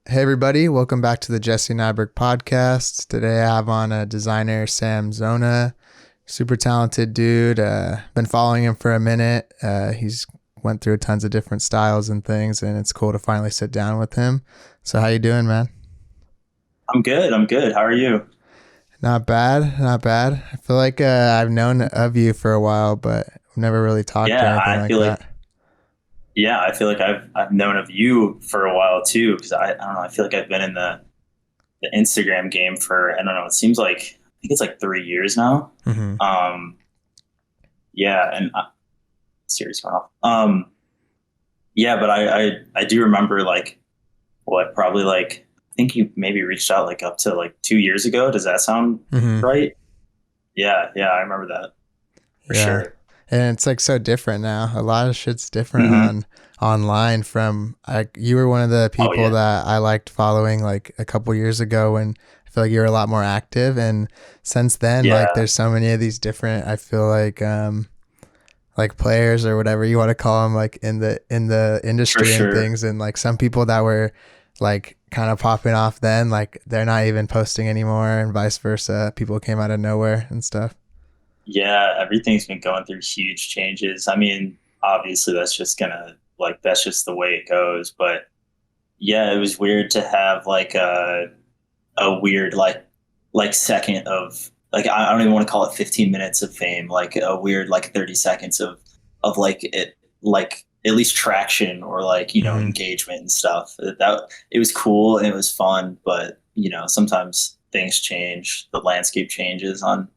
Hey everybody, welcome back to the Jesse Nyberg podcast. Today I have on a designer, Sam Zona, super talented dude. Been following him for a minute. He's went through tons of different styles and things, and it's cool to finally sit down with him. So how you doing, man? I'm good. I'm good. How are you? Not bad, not bad. I feel like I've known of you for a while, but we've never really talked or Yeah, anything I like feel like that. I feel like I've known of you for a while too because I don't know. I feel like I've been in the Instagram game for I don't know. It seems like I think it's like 3 years now. hmm Um, yeah, and series going off. Yeah, but I do remember like what probably like I think you maybe reached out like up to like 2 years ago. Does that sound hmm right? Yeah, I remember that for Yeah. sure. And it's like so different now. A lot of shit's different Hmm. on online from like you were one of the Oh people yeah, that I liked following like a couple years ago when I feel like you were a lot more active, and since then like yeah, there's so many of these different, I feel like players or whatever you want to call them, like in the for industry and sure. things, and like some people that were like kind of popping off then, like they're not even posting anymore, and vice versa, people came out of nowhere and stuff. Yeah, everything's been going through huge changes. I mean, obviously that's just gonna like that's just the way it goes. But yeah, it was weird to have like a weird like second of like I don't even want to call it 15 minutes of fame, like a weird like 30 seconds of like it like at least traction or like, hmm engagement and stuff. That it was cool and it was fun, but sometimes things change, the landscape changes on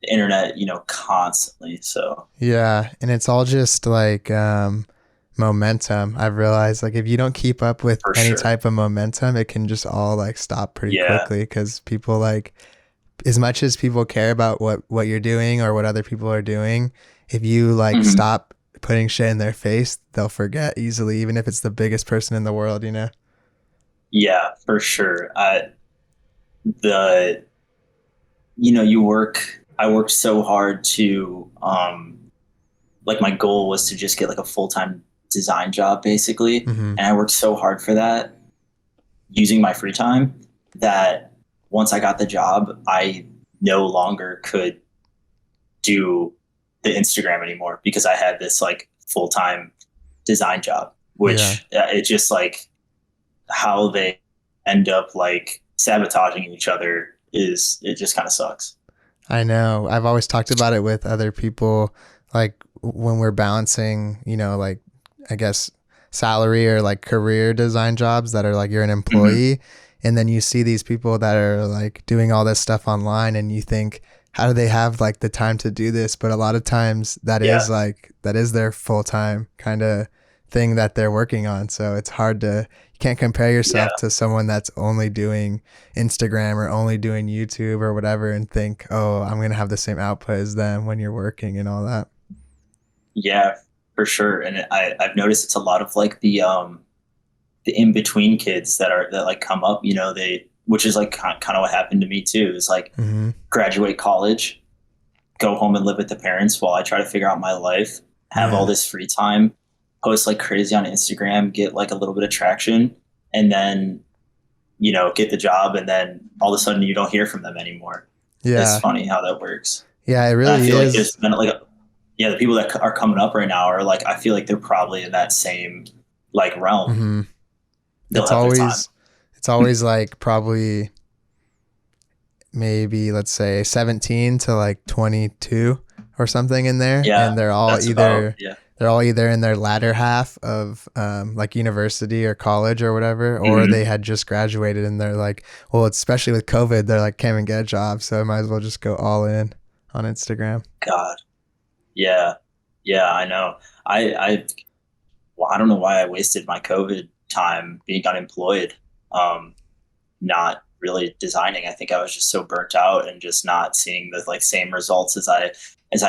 the internet, constantly. So Yeah, and it's all just like momentum. I've realized like if you don't keep up with for any sure. type of momentum, it can just all like stop pretty Yeah. quickly, because people like, as much as people care about what you're doing or what other people are doing, if you like Hmm. stop putting shit in their face, they'll forget easily, even if it's the biggest person in the world, you know? Yeah, for sure. The, I worked so hard to, like my goal was to just get like a full-time design job basically. hmm And I worked so hard for that using my free time that once I got the job, I no longer could do the Instagram anymore because I had this like full-time design job, Yeah. which it just like how they end up like sabotaging each other is it just kind of sucks. I know. I've always talked about it with other people, like when we're balancing, like I guess salary or like career design jobs that are like you're an Hmm. employee, and then you see these people that are like doing all this stuff online, and you think, how do they have like the time to do this? But a lot of times Yeah, that is their full time kind of thing that they're working on. So it's hard to, you can't compare yourself yeah, to someone that's only doing Instagram or only doing YouTube or whatever and think, oh, I'm going to have the same output as them when you're working and all that. yeah, for sure. And I've noticed it's a lot of like the in between kids that like come up. They which is like kind of what happened to me too. Is like hmm graduate college, go home and live with the parents while I try to figure out my life, have all Yeah. this free time, post like crazy on Instagram, get like a little bit of traction, and then get the job, and then all of a sudden you don't hear from them anymore. It's Yeah. funny how that works. Yeah. It And I really feel like is. there's been like, yeah, the people that are coming up right now are like, I feel like they're probably in that same like realm. hmm They'll It's have their time. always, it's always like probably maybe let's say 17 to like 22 or something in there, Yeah, and they're all that's about, either yeah. in their latter half of like university or college or whatever, or Hmm. they had just graduated and they're like, well, especially with COVID, they're like, can't even get a job, so I might as well just go all in on Instagram. God. Yeah. Yeah, I know. I well, I don't know why I wasted my COVID time being unemployed, um, not really designing. I think I was just so burnt out and just not seeing the like same results as I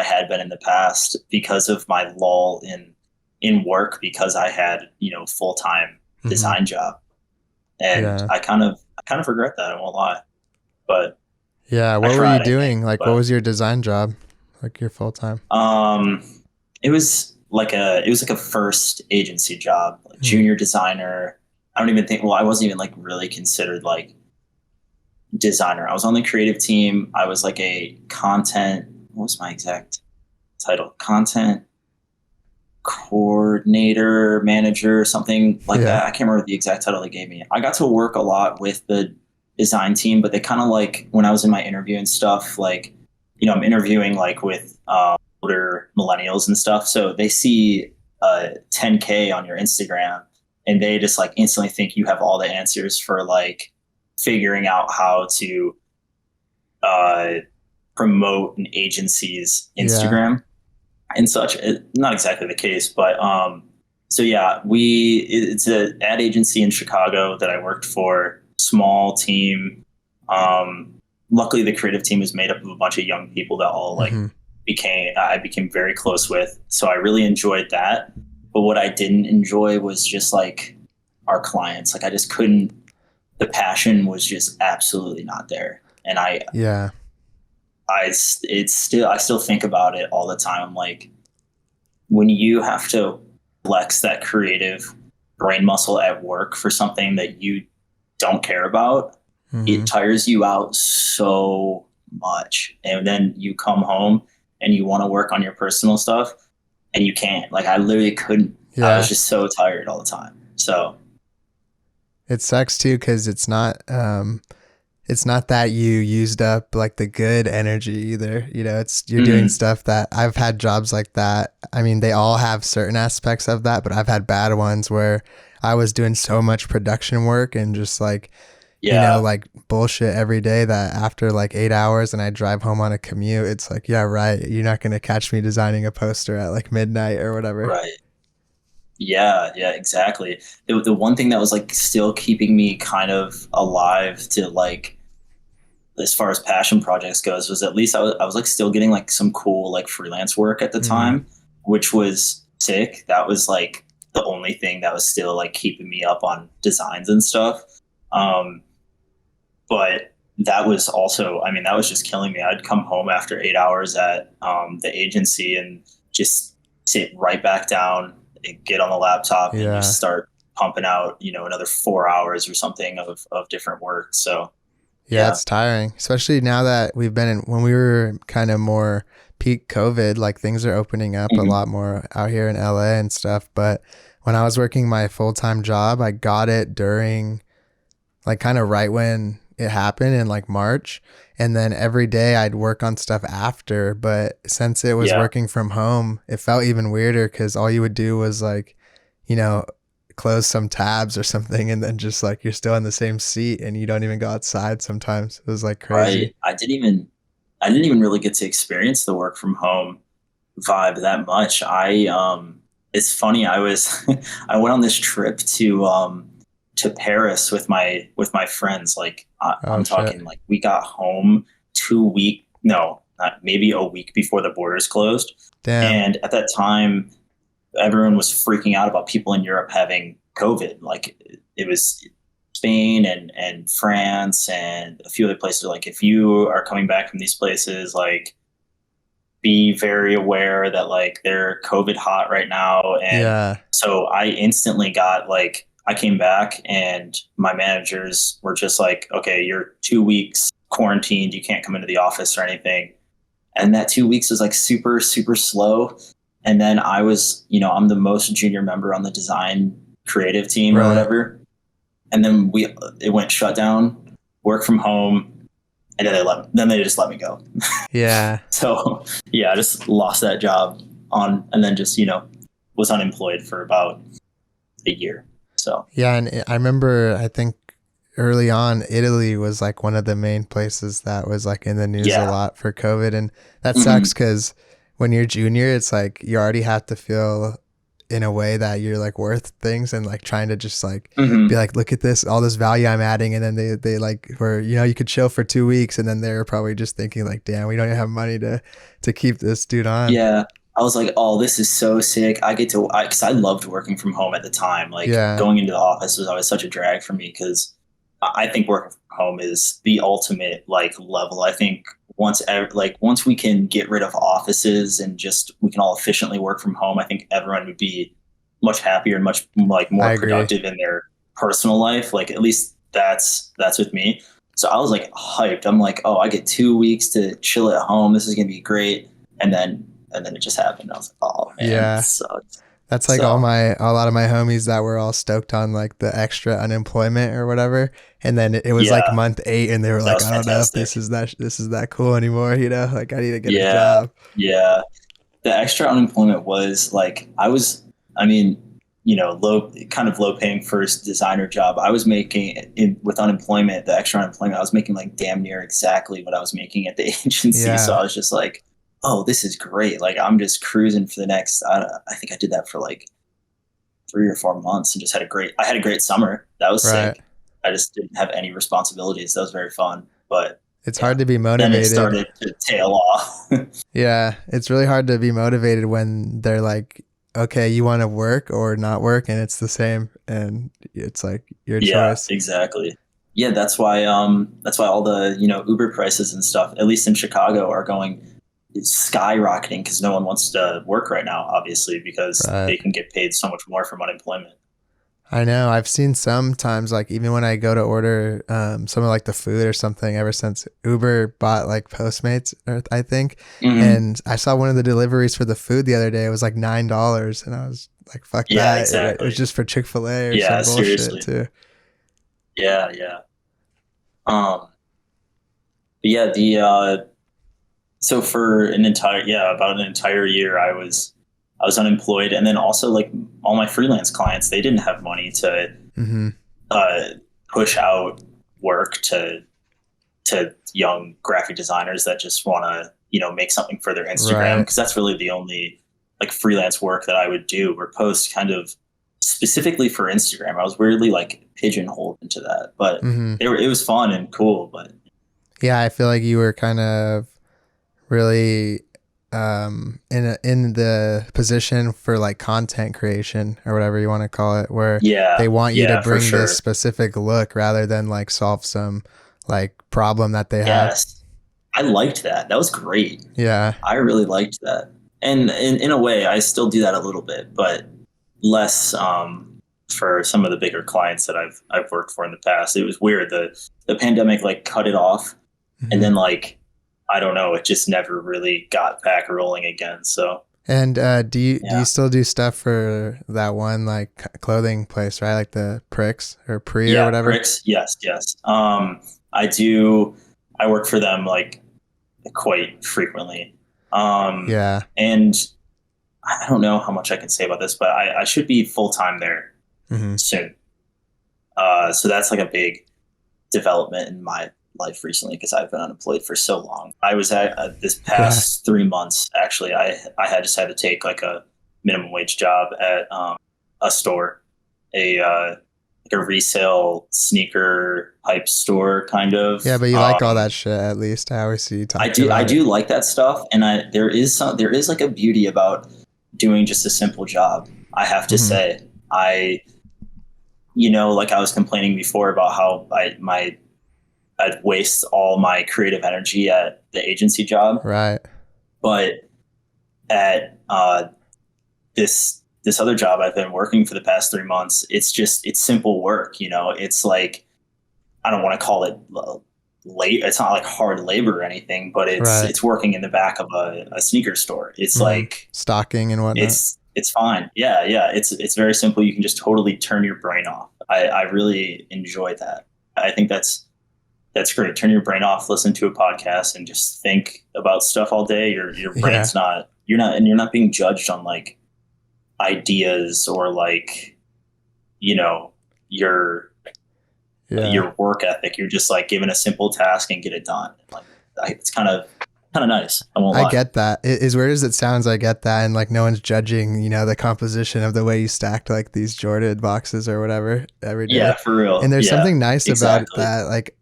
had been in the past because of my lull in work because I had full time hmm design job, and Yeah. I kind of regret that. I won't lie, but Yeah. I What were you tried. I think, doing? Like, what but was your design job? Like your full time? um, it was like a first agency job, like Hmm. junior designer. I don't even think, well, I wasn't even like really considered like designer. I was on the creative team. I was like a content, what was my exact title? Content coordinator, manager, something like Yeah. that. I can't remember the exact title they gave me. I got to work a lot with the design team, but they kind of like, when I was in my interview and stuff, like, I'm interviewing like with older millennials and stuff. So they see 10K on your Instagram and they just like instantly think you have all the answers for like figuring out how to promote an agency's Instagram and such. Not exactly the case, but so yeah, it's an ad agency in Chicago that I worked for. Small team. Luckily, the creative team was made up of a bunch of young people that all like I became very close with. So I really enjoyed that. But what I didn't enjoy was just like our clients. Like I just couldn't. The passion was just absolutely not there, and I still think about it all the time. I'm like, when you have to flex that creative brain muscle at work for something that you don't care about, it tires you out so much. And then you come home and you want to work on your personal stuff and you can't. Like I literally couldn't. I was just so tired all the time. So it sucks too, because it's not that you used up like the good energy either. It's you're doing stuff that I've had jobs like that. I mean, they all have certain aspects of that, but I've had bad ones where I was doing so much production work and just like, like bullshit every day that after like 8 hours and I drive home on a commute, it's like, yeah, right. You're not going to catch me designing a poster at like midnight or whatever. Right. Yeah, exactly. The one thing that was like still keeping me kind of alive to like, as far as passion projects goes, was at least I was like still getting like some cool like freelance work at the time, which was sick. That was like the only thing that was still like keeping me up on designs and stuff. But that was also, I mean, that was just killing me. I'd come home after 8 hours at the agency and just sit right back down, get on the laptop and just start pumping out, another 4 hours or something of different work. So yeah, it's tiring, especially now that we've been when we were kind of more peak COVID, like things are opening up a lot more out here in LA and stuff. But when I was working my full-time job, I got it during like kind of right when it happened in like March. And then every day I'd work on stuff after. But since it was working from home, it felt even weirder because all you would do was like, close some tabs or something. And then just like you're still in the same seat and you don't even go outside sometimes. It was like crazy. Right. I didn't even really get to experience the work from home vibe that much. It's funny. I went on this trip to Paris with my friends. Like I'm talking like we got home maybe a week before the borders closed. Damn. And at that time, everyone was freaking out about people in Europe having COVID. Like it was Spain and France and a few other places. Like if you are coming back from these places, like be very aware that like they're COVID hot right now. And so I instantly got like, I came back and my managers were just like, okay, you're 2 weeks quarantined. You can't come into the office or anything. And that 2 weeks was like super, super slow. And then I was, I'm the most junior member on the design creative team or whatever. And then it went shut down, work from home. And then they just let me go. Yeah. So yeah, I just lost that job and then just, was unemployed for about a year. So yeah, and I remember, I think early on, Italy was like one of the main places that was like in the news a lot for COVID, and that sucks because when you're junior, it's like you already have to feel in a way that you're like worth things and like trying to just like be like, look at this, all this value I'm adding, and then they like were you could chill for 2 weeks, and then they're probably just thinking like, damn, we don't even have money to keep this dude on. Yeah. I was like, oh, this is so sick. Because I loved working from home at the time. Like going into the office was always such a drag for me because I think working from home is the ultimate like level. I think once we can get rid of offices and just we can all efficiently work from home, I think everyone would be much happier and much like more productive in personal life. Like at least that's with me. So I was like hyped. I'm like, oh, I get 2 weeks to chill at home. This is gonna be great. And then it just happened. I was like, oh man, Yeah. this sucks. That's like So, a lot of my homies that were all stoked on like the extra unemployment or whatever. And then it was like yeah, month 8 and they were that like, was I don't know if fantastic. this is that cool anymore, you know? Like I need to get a Yeah, job. yeah. The extra unemployment was like I mean, kind of low paying first designer job. I was making with unemployment, the extra unemployment, I was making like damn near exactly what I was making at the agency. So Yeah. I was just like, oh, this is great. Like I'm just cruising for the next, I think I did that for like 3 or 4 months and just I had a great summer. That was Right. sick. I just didn't have any responsibilities. That was very fun. But It's yeah, hard to be then it motivated. started to tail off. Yeah. It's really hard to be motivated when they're like, okay, you want to work or not work, and it's the same, and it's like your Yeah, choice. exactly. Yeah, that's why all the, Uber prices and stuff, at least in Chicago, are going skyrocketing because no one wants to work right now, obviously, because Right. they can get paid so much more from unemployment. I know. I've seen sometimes, like even when I go to order some of like the food or something, ever since Uber bought like Postmates, I think, Hmm. and I saw one of the deliveries for the food the other day. It was like $9, and I was like, "Fuck Yeah, that!" It was exactly. just for Chick-fil-A or Yeah, some bullshit seriously. too. Yeah, yeah. Um, but yeah, the so for about an entire year, I was unemployed, and then also like all my freelance clients, they didn't have money to Mm-hmm. uh, push out work to young graphic designers that just want to make something for their Instagram, Right. because that's really the only like freelance work that I would do or post kind of specifically for Instagram. I was weirdly like pigeonholed into that, but Mm-hmm. it was fun and cool. But Yeah, I feel like you were kind of really in the position for like content creation or whatever you want to call it, where yeah, they want you to yeah, for bring this sure. specific look rather than like solve some like problem that they have. Yes, I liked that. That was great. Yeah. I really liked that. And in a way, I still do that a little bit, but less for some of the bigger clients that I've worked for in the past. It was weird. The pandemic like cut it off, and Hmm. then like I don't know, it just never really got back rolling again. So And do you yeah, still do stuff for that one like clothing place, right? Like the Pricks or Pre or yeah, whatever? Pricks. Yes, yes. I do. I work for them like quite frequently. Yeah. And I don't know how much I can say about this, but I should be full time there Hmm. soon. So that's like a big development in my life recently because I've been unemployed for so long. I was at this Yeah. past 3 months actually. I had just had to take like a minimum wage job at a store, a like a resale sneaker hype store kind of. Yeah, but you like all that shit at least. I always see you talking I about it. do like that stuff, and there is like a beauty about doing just a simple job. I have to Hmm. say, like I was complaining before about how I'd waste all my creative energy at the agency job, Right. but at this other job I've been working for the past 3 months, it's simple work. It's like I don't want to call it late. It's not like hard labor or anything, but Right. it's working in the back of a sneaker store. It's Hmm. like Stocking and whatnot. it's fine. Yeah, yeah. It's very simple. You can just totally turn your brain off. I really enjoy that. I think that's great. Turn your brain off, listen to a podcast, and just think about stuff all day. Your Yeah. brain's not you're not being judged on like ideas or like you know your Yeah. your work ethic. You're just like given a simple task and get it done. Like it's kind of nice. I won't I lie. get that. As weird as it sounds, I get that. And like no one's judging, the composition of the way you stacked like these Jordan boxes or whatever every day. Yeah, for real. And there's Yeah, something nice about exactly. that. Like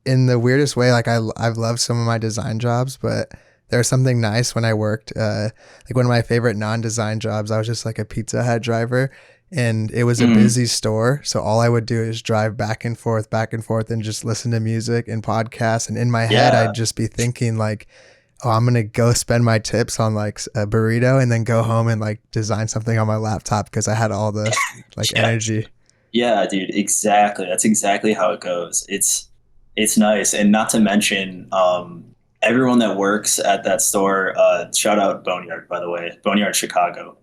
in the weirdest way, like I've loved some of my design jobs, but there's something nice when I worked, like one of my favorite non-design jobs, I was just like a Pizza Hut driver, and it was a Mm, busy store. So all I would do is drive back and forth and just listen to music and podcasts. And in my head, yeah, I'd just be thinking like, oh, I'm going to go spend my tips on like a burrito and then go home and like design something on my laptop because I had all the like yeah. energy. Yeah, dude, exactly. That's exactly how it goes. It's nice, and not to mention everyone that works at that store. Shout out Boneyard, by the way, Boneyard Chicago.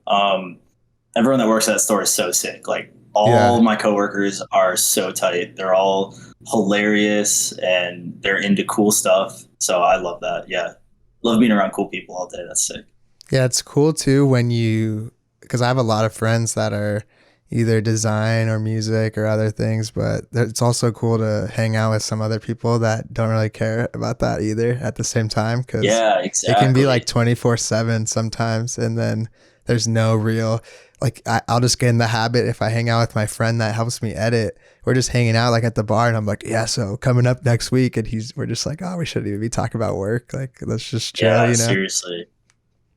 Everyone that works at that store is so sick. Like all Yeah. my coworkers are so tight. They're all hilarious and they're into cool stuff. So I love that. Yeah, love being around cool people all day. That's sick. Yeah, it's cool too because I have a lot of friends that are either design or music or other things, but it's also cool to hang out with some other people that don't really care about that either at the same time, because Yeah, it can be like exactly. 24/7 sometimes. And then there's no real, like, I'll just get in the habit if I hang out with my friend that helps me edit. We're just hanging out like at the bar and I'm like, yeah, so coming up next week. And we're just like, oh, we shouldn't even be talking about work. Like, let's just chill, Yeah, you know? seriously.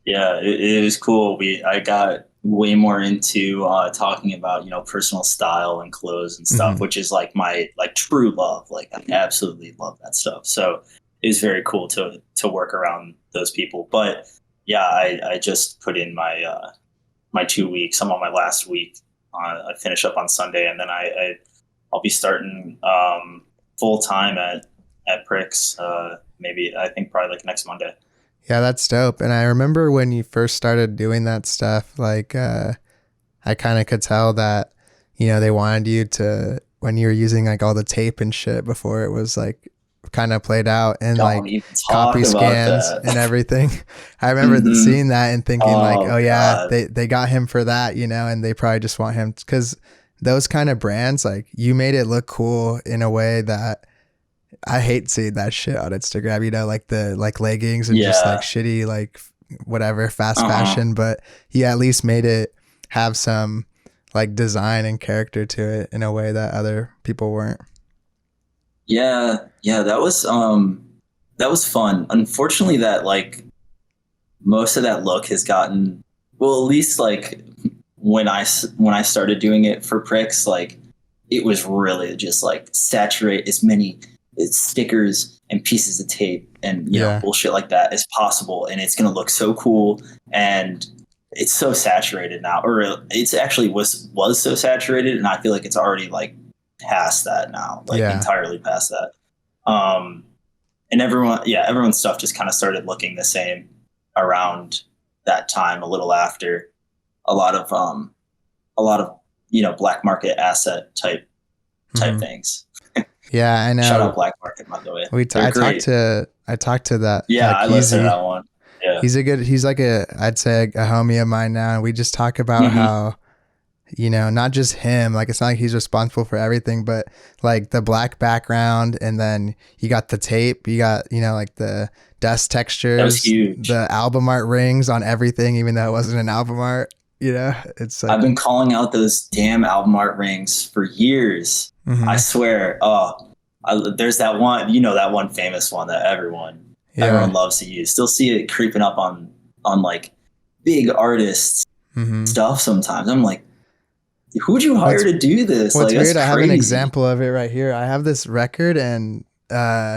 Yeah, it was cool. I got way more into talking about personal style and clothes and stuff, Hmm. which is like my like true love. Like I absolutely love that stuff. So it was very cool to work around those people. But yeah, I just put in my 2 weeks. I'm on my last week. I finish up on Sunday, and then I'll be starting full time at Pricks. Maybe I think probably like next Monday. Yeah, that's dope. And I remember when you first started doing that stuff, like, I kind of could tell that, they wanted you to, when you were using like all the tape and shit before it was like kind of played out and Don't like even talk copy about scans and that. everything. I remember hmm seeing that and thinking like, Oh oh yeah, God. they got him for that, and they probably just want him because those kind of brands, like you made it look cool in a way that I hate seeing that shit on Instagram, like the like leggings and just like Yeah. shitty like whatever fast Uh-huh. fashion, but he at least made it have some like design and character to it in a way that other people weren't. Yeah. Yeah, that was fun. Unfortunately that like most of that look has gotten well, at least like when I started doing it for Pricks, like it was really just like saturate as many stickers and pieces of tape and Yeah. bullshit like that as possible, and it's gonna look so cool. And it's so saturated now, or it's actually was so saturated, and I feel like it's already like past that now, like Yeah. entirely past that. Um, and everyone's stuff just kind of started looking the same around that time, a little after. A lot of black market asset type Hmm. things. Yeah, I Shout out know. Black Market, by the way. We They're great. I talked to that Yeah, I listened to Keezy. that one. Yeah. He's like I'd say a homie of mine now. And we just talk about hmm how, not just him, like it's not like he's responsible for everything, but like the black background and then you got the tape, you got, like the dust That was textures, huge. the album art rings on everything, even though it wasn't an album art, it's I've like, been calling out those damn album art rings for years. I hmm, swear. There's that one, that one famous one that everyone yeah, loves to use. Still see it creeping up on like big artists hmm. stuff sometimes. I'm like, who'd you hire What's, to do this? what's Like, that's weird, I have an crazy. example of it right here. I have this record and,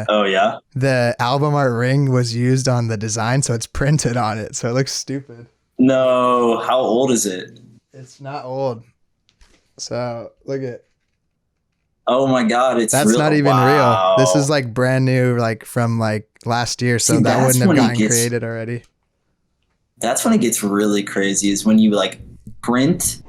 Oh yeah. the album art ring was used on the design, so it's printed on it, so it looks stupid. No. How old is it? It's not old. So look at Oh my God, it's that's not real. even real. This is Wow. like brand new, like from like last year. So See, that wouldn't have gotten created already. that's when it gets really crazy is when you like print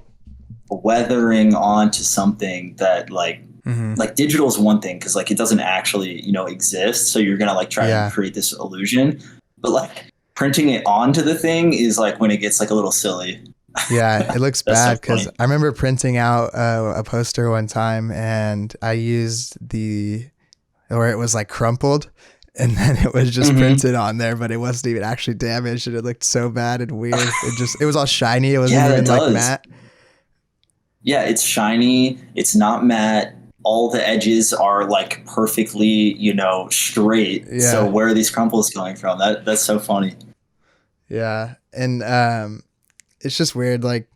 weathering onto something that Hmm. like digital is one thing because like it doesn't actually exist, so you're gonna like try and Yeah. create this illusion, but like printing it onto the thing is like when it gets like a little silly. Yeah. It looks That's so bad because funny. I remember printing out a poster one time and I used where it was like crumpled and then it was just hmm printed on there, but it wasn't even actually damaged and it looked so bad and weird. It was all shiny. It wasn't Yeah, that even like does. matte. Yeah, it's shiny, it's not matte, all the edges are like perfectly straight, so Yeah. where are these crumples coming from? That's so funny. Yeah. And it's just weird. Like,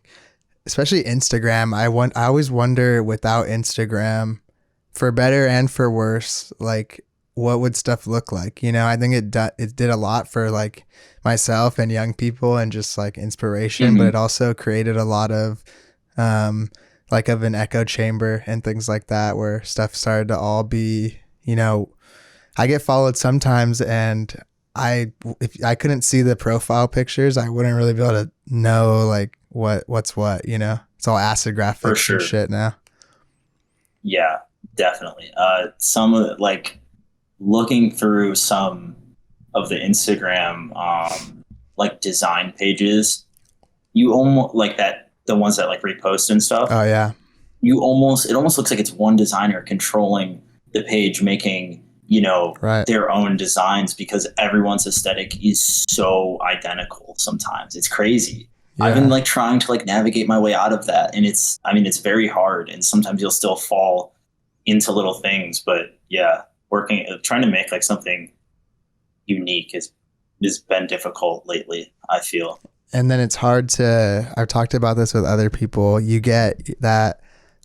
especially Instagram. I always wonder without Instagram, for better and for worse, like what would stuff look like? I think it did a lot for like myself and young people and just like inspiration, but it hmm also created a lot of um like of an echo chamber and things like that, where stuff started to all be, I get followed sometimes, and if I couldn't see the profile pictures, I wouldn't really be able to know like what's what. It's all acid For graphics and sure. shit now. Yeah, definitely. Some of like looking through some of the Instagram like design pages, you almost like that the ones that like repost and stuff. Oh yeah, It almost looks like it's one designer controlling the page, making right. their own designs, because everyone's aesthetic is so identical. Sometimes it's crazy. I've been Yeah. like trying to like navigate my way out of that, and it's very hard, and sometimes you'll still fall into little things. But yeah, trying to make like something unique has been difficult lately, I feel. And then it's hard I've talked about this with other people. You get that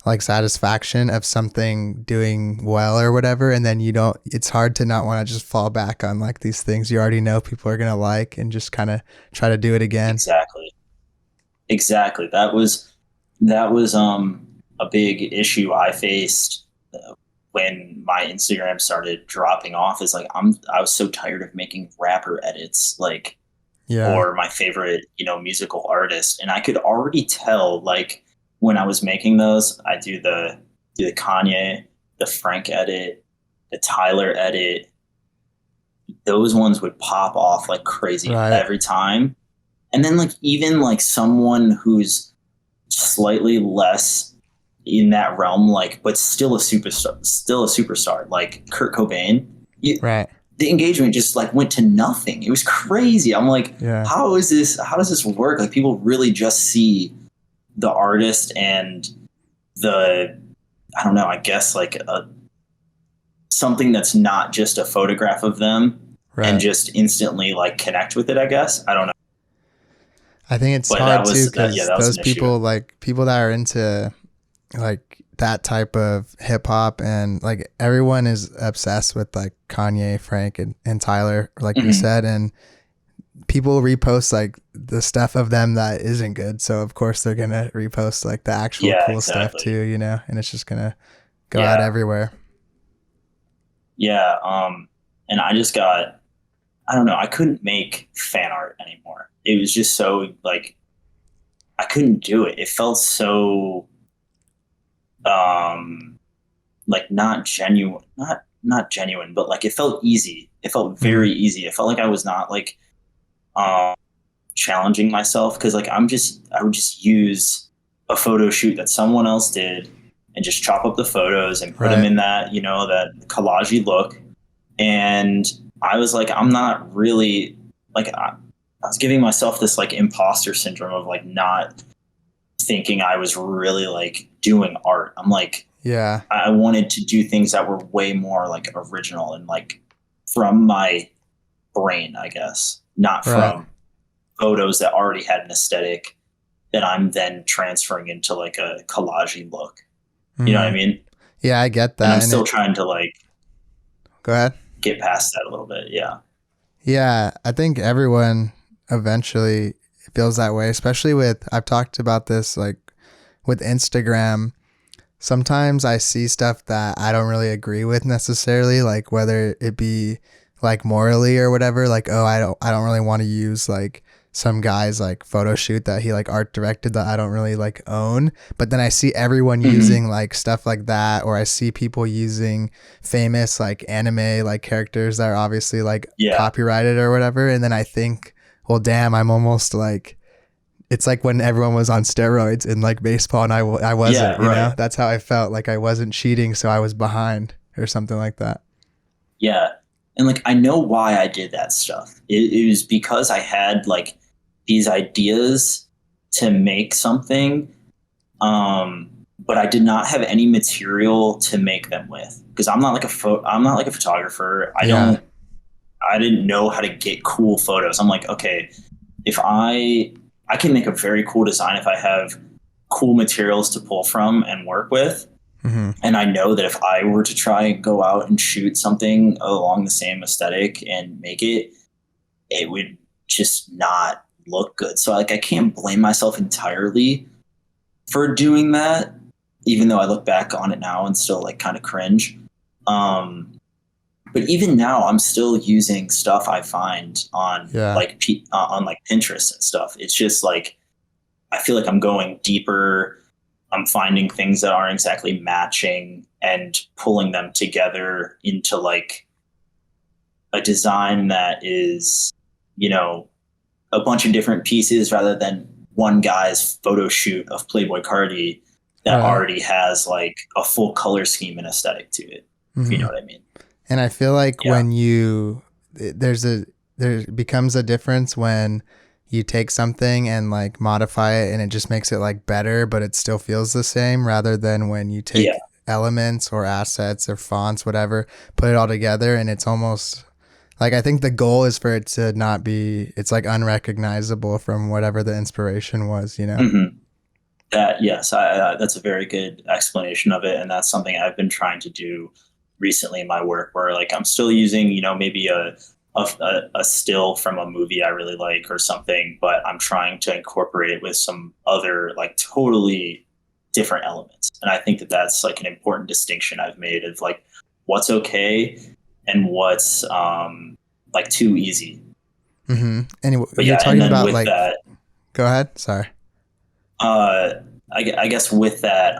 like satisfaction of something doing well or whatever. And then it's hard to not want to just fall back on like these things you already know people are going to like and just kind of try to do it again. Exactly. That was a big issue I faced when my Instagram started dropping off. Is like I was so tired of making rapper edits, like Yeah. for my favorite, musical artist. And I could already tell, like, when I was making those, I do the Kanye, the Frank edit, the Tyler edit. Those ones would pop off like crazy Right. every time. And then like even like someone who's slightly less in that realm, like, but still a superstar, like Kurt Cobain. Right. The engagement just like went to nothing. It was crazy. I'm like, Yeah. how does this work? Like, people really just see the artist and I don't know, I guess like something that's not just a photograph of them, Right. and just instantly like connect with it, I guess. I don't know. I think it's But hard too, that because was those an issue. people, like people that are into like that type of hip hop, and like everyone is obsessed with like Kanye, Frank, and Tyler, like you said, and people repost like the stuff of them that isn't good. So of course they're gonna repost like the actual cool stuff too, and it's just gonna go out everywhere. Yeah. And I just I don't know, I couldn't make fan art anymore. It was just so like, I couldn't do it. It felt so like not genuine, not genuine, but like it felt easy. It felt very easy. It felt like I was not like challenging myself, because like I would just use a photo shoot that someone else did and just chop up the photos and put them in that, that collagey look. And I was like, I'm not really like, I was giving myself this like imposter syndrome of like not thinking I was really like doing art. I'm like, yeah, I wanted to do things that were way more like original and like from my brain, I guess, not from photos that already had an aesthetic that I'm then transferring into like a collagey look. You know what I mean? Yeah, I get that. And I'm still trying to like go ahead, get past that a little bit. Yeah. Yeah, I think everyone eventually feels that way, especially I've talked about this like with Instagram. Sometimes I see stuff that I don't really agree with necessarily, like whether it be like morally or whatever, like, oh, I don't really want to use like some guy's like photo shoot that he like art directed that I don't really like own. But then I see everyone using like stuff like that, or I see people using famous like anime like characters that are obviously like copyrighted or whatever. And then I think, well, damn, I'm almost like, it's like when everyone was on steroids in like baseball and I wasn't, you know, that's how I felt, like I wasn't cheating, so I was behind or something like that. Yeah. And like, I know why I did that stuff. It was because I had like these ideas to make something, but I did not have any material to make them with, because I'm not like a photographer. I didn't know how to get cool photos. I'm like, okay, if I can make a very cool design if I have cool materials to pull from and work with. And I know that if I were to try and go out and shoot something along the same aesthetic and make it, it would just not look good. So like, I can't blame myself entirely for doing that. even though I look back on it now and still like kind of cringe. But even now, I'm still using stuff I find on on like Pinterest and stuff. It's just like I feel like I'm going deeper. I'm finding things that aren't exactly matching and pulling them together into like a design that is, you know, a bunch of different pieces rather than one guy's photo shoot of Playboy Cardi that already has like a full color scheme and aesthetic to it. If you know what I mean. And I feel like when there becomes a difference when you take something and like modify it and it just makes it like better, but it still feels the same, rather than when you take elements or assets or fonts, whatever, put it all together and it's almost like, I think the goal is for it to not be, it's like unrecognizable from whatever the inspiration was, you know? Mm-hmm. That's a very good explanation of it. And that's something I've been trying to do recently in my work, where like I'm still using, you know, maybe a still from a movie I really like or something, but I'm trying to incorporate it with some other like totally different elements. And I think that that's like an important distinction I've made of like what's okay and what's like too easy. Mm-hmm. Anyway, you're talking about like that, go ahead. Sorry. I guess with that,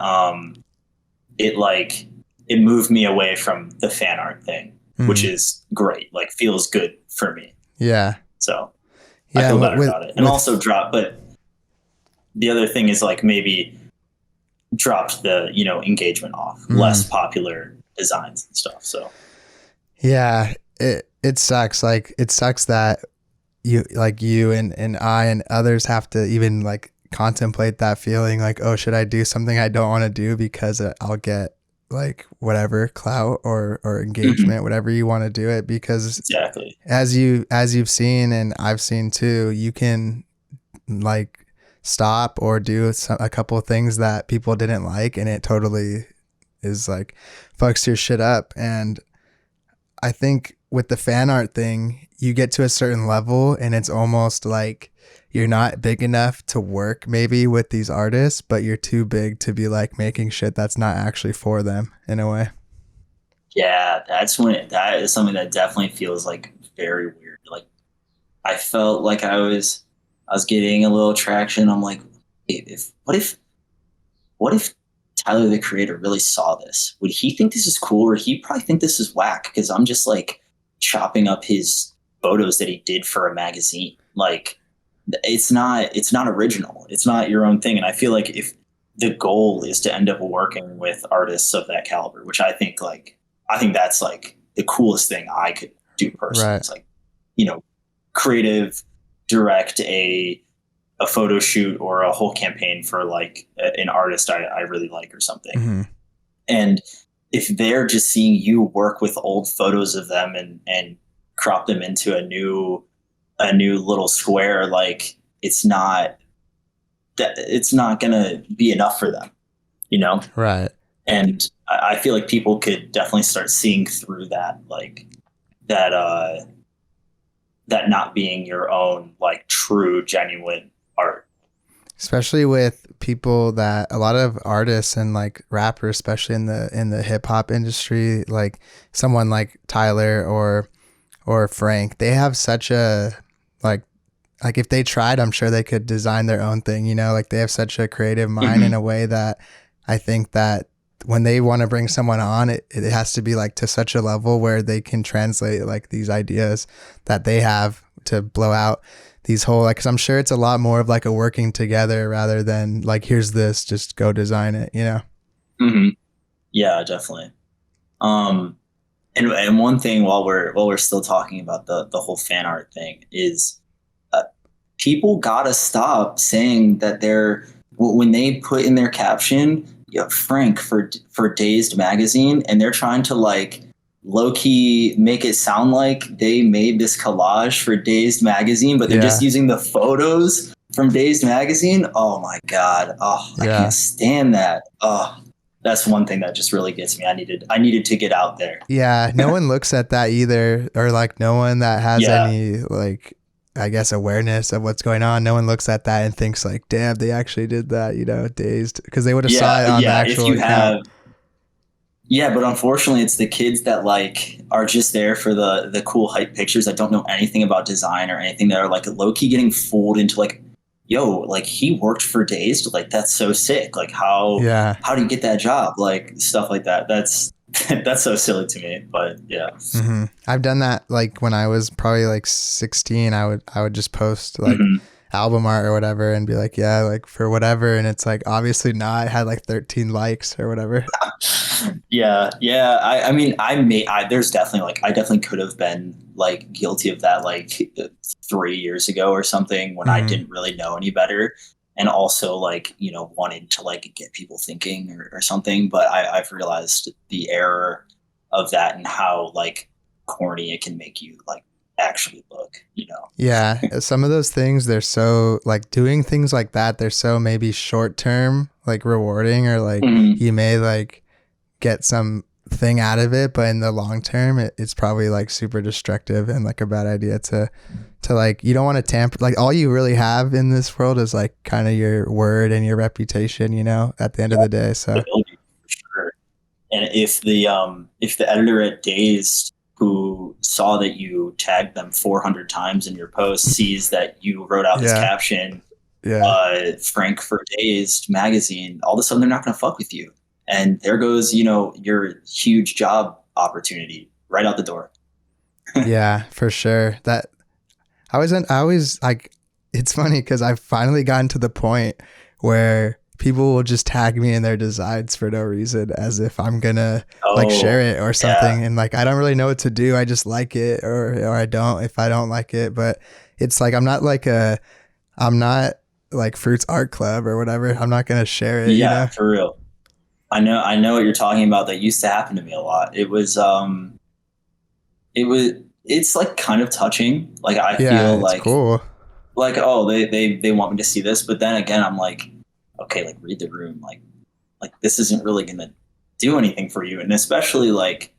it moved me away from the fan art thing, which is great. Like feels good for me. Yeah. So I feel better about it. And also but the other thing is like maybe dropped the, you know, engagement off, less popular designs and stuff. So yeah, it sucks. Like it sucks that you and I and others have to even like contemplate that feeling like, oh, should I do something I don't want to do because I'll get like whatever clout or engagement, whatever you want to do it, because as you've seen and I've seen too, you can like stop or do a couple of things that people didn't like and it totally is like fucks your shit up. And I think with the fan art thing, you get to a certain level and it's almost like you're not big enough to work maybe with these artists, but you're too big to be like making shit that's not actually for them in a way. Yeah, that is something that definitely feels like very weird. Like I felt like I was getting a little traction. I'm like, what if Tyler the Creator really saw this? Would he think this is cool, or he'd probably think this is whack because I'm just like chopping up his photos that he did for a magazine? Like it's not original. It's not your own thing. And I feel like if the goal is to end up working with artists of that caliber, which I think that's like the coolest thing I could do personally. Right. It's like, you know, creative, direct a photo shoot or a whole campaign for like an artist I really like or something. Mm-hmm. And if they're just seeing you work with old photos of them and crop them into a new little square, like it's not gonna be enough for them, you know? Right. And I feel like people could definitely start seeing through that, like that not being your own like true genuine art. Especially with people that a lot of artists and like rappers, especially in the hip hop industry, like someone like Tyler or Frank, they have such a like if they tried, I'm sure they could design their own thing, you know, like they have such a creative mind in a way that I think that when they want to bring someone on, it has to be like to such a level where they can translate like these ideas that they have to blow out these whole, like, 'cause I'm sure it's a lot more of like a working together rather than like, here's this, just go design it, you know? Mm-hmm. Yeah, definitely. And one thing while we're still talking about the whole fan art thing is people gotta stop saying that when they put in their caption, Frank for Dazed Magazine, and they're trying to like low-key make it sound like they made this collage for Dazed Magazine, but they're just using the photos from Dazed Magazine. Oh my God. Oh, I can't stand that. Oh, that's one thing that just really gets me. I needed to get out there. Yeah. No one looks at that either, or like no one that has any like I guess, awareness of what's going on. No one looks at that and thinks like, damn, they actually did that, you know, dazed, because they would have saw it on the If actual you account. have, yeah, but unfortunately, it's the kids that like are just there for the cool hype pictures that don't know anything about design or anything, that are like low key getting fooled into like, yo, like he worked for Dazed, like that's so sick. Like Yeah. how do you get that job? Like stuff like that. That's that's so silly to me. But yeah. I've done that like when I was probably like 16. I would just post like Mhm. album art or whatever and be like, yeah, like for whatever, and it's like obviously not. It had like 13 likes or whatever. Yeah. I mean, there's definitely like, I definitely could have been like guilty of that like 3 years ago or something when I Mhm. didn't really know any better. And also like, you know, wanted to like get people thinking or something. But I've realized the error of that and how like corny it can make you like actually look, you know? Yeah, some of those things, they're so like doing things like that, they're so maybe short term like rewarding, or like Mhm. you may like get some thing out of it, but in the long term it's probably like super destructive and like a bad idea to like, you don't want to tamper, like all you really have in this world is like kind of your word and your reputation, you know, at the end of Yeah, the day. So credibility, for sure. And if the editor at Dazed, who saw that you tagged them 400 times in your post, sees that you wrote out this yeah, caption, yeah, Frank for Dazed magazine, all of a sudden they're not going to fuck with you, and there goes, you know, your huge job opportunity right out the door. yeah, for sure. That I always like, it's funny because I've finally gotten to the point where people will just tag me in their designs for no reason, as if I'm gonna like share Oh it or yeah, something. And like, I don't really know what to do. I just like it, or I don't if I don't like it. But it's like, I'm not like Fruits Art Club or whatever. I'm not gonna share it, you yeah, know? for real. I know what you're talking about. That used to happen to me a lot. It was it's like kind of touching. Like I Yeah, feel it's cool. like, oh, they want me to see this, but then again I'm like, okay, like read the room. Like this isn't really gonna do anything for you. And especially like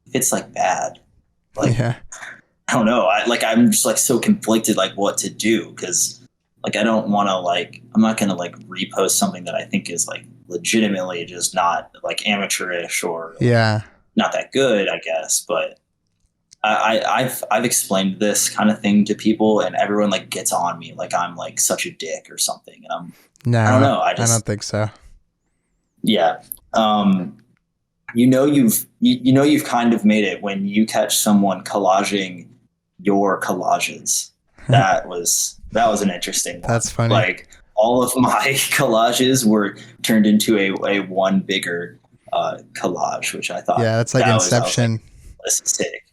if it's like bad. Like Yeah. I don't know. I'm just like so conflicted like what to do, because like I don't want to like, I'm not gonna like repost something that I think is like legitimately just not like amateurish or like Yeah. not that good, I guess. But I've explained this kind of thing to people, and everyone like gets on me like I'm like such a dick or something, and I don't No, know. I I don't just, think so. yeah. Um, you know you've kind of made it when you catch someone collaging your collages. That was an interesting one. That's funny. Like all of my collages were turned into a one bigger collage, which I thought Yeah, that's like I was like, Inception. this is sick.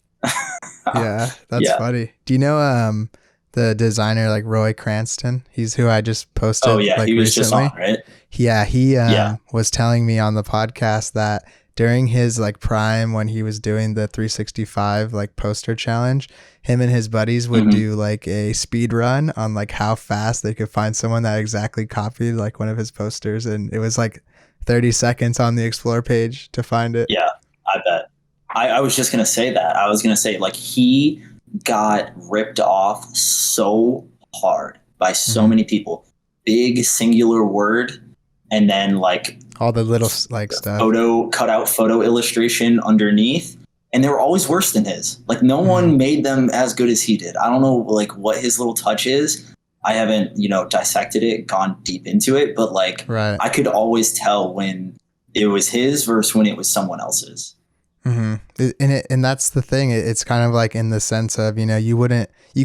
Yeah, that's Yeah. funny. Do you know the designer like Roy Cranston? He's who I just Oh posted yeah, like he was just on, recently. right? Yeah, he Yeah. was telling me on the podcast that during his like prime, when he was doing the 365 like poster challenge, him and his buddies would Hmm. do like a speed run on like how fast they could find someone that exactly copied like one of his posters, and it was like 30 seconds on the explore page to find it. Yeah, I bet. I was just gonna say that. I was gonna say like he got ripped off so hard by so Hmm. many people. Big singular word, and then like All the little like stuff. photo cutout photo illustration underneath, and they were always worse than his. Like no Hmm. one made them as good as he did. I don't know like what his little touch is. I haven't, you know, dissected it, gone deep into it, but like Right. I could always tell when it was his versus when it was someone else's. And that's the thing. It's kind of like in the sense of, you know, you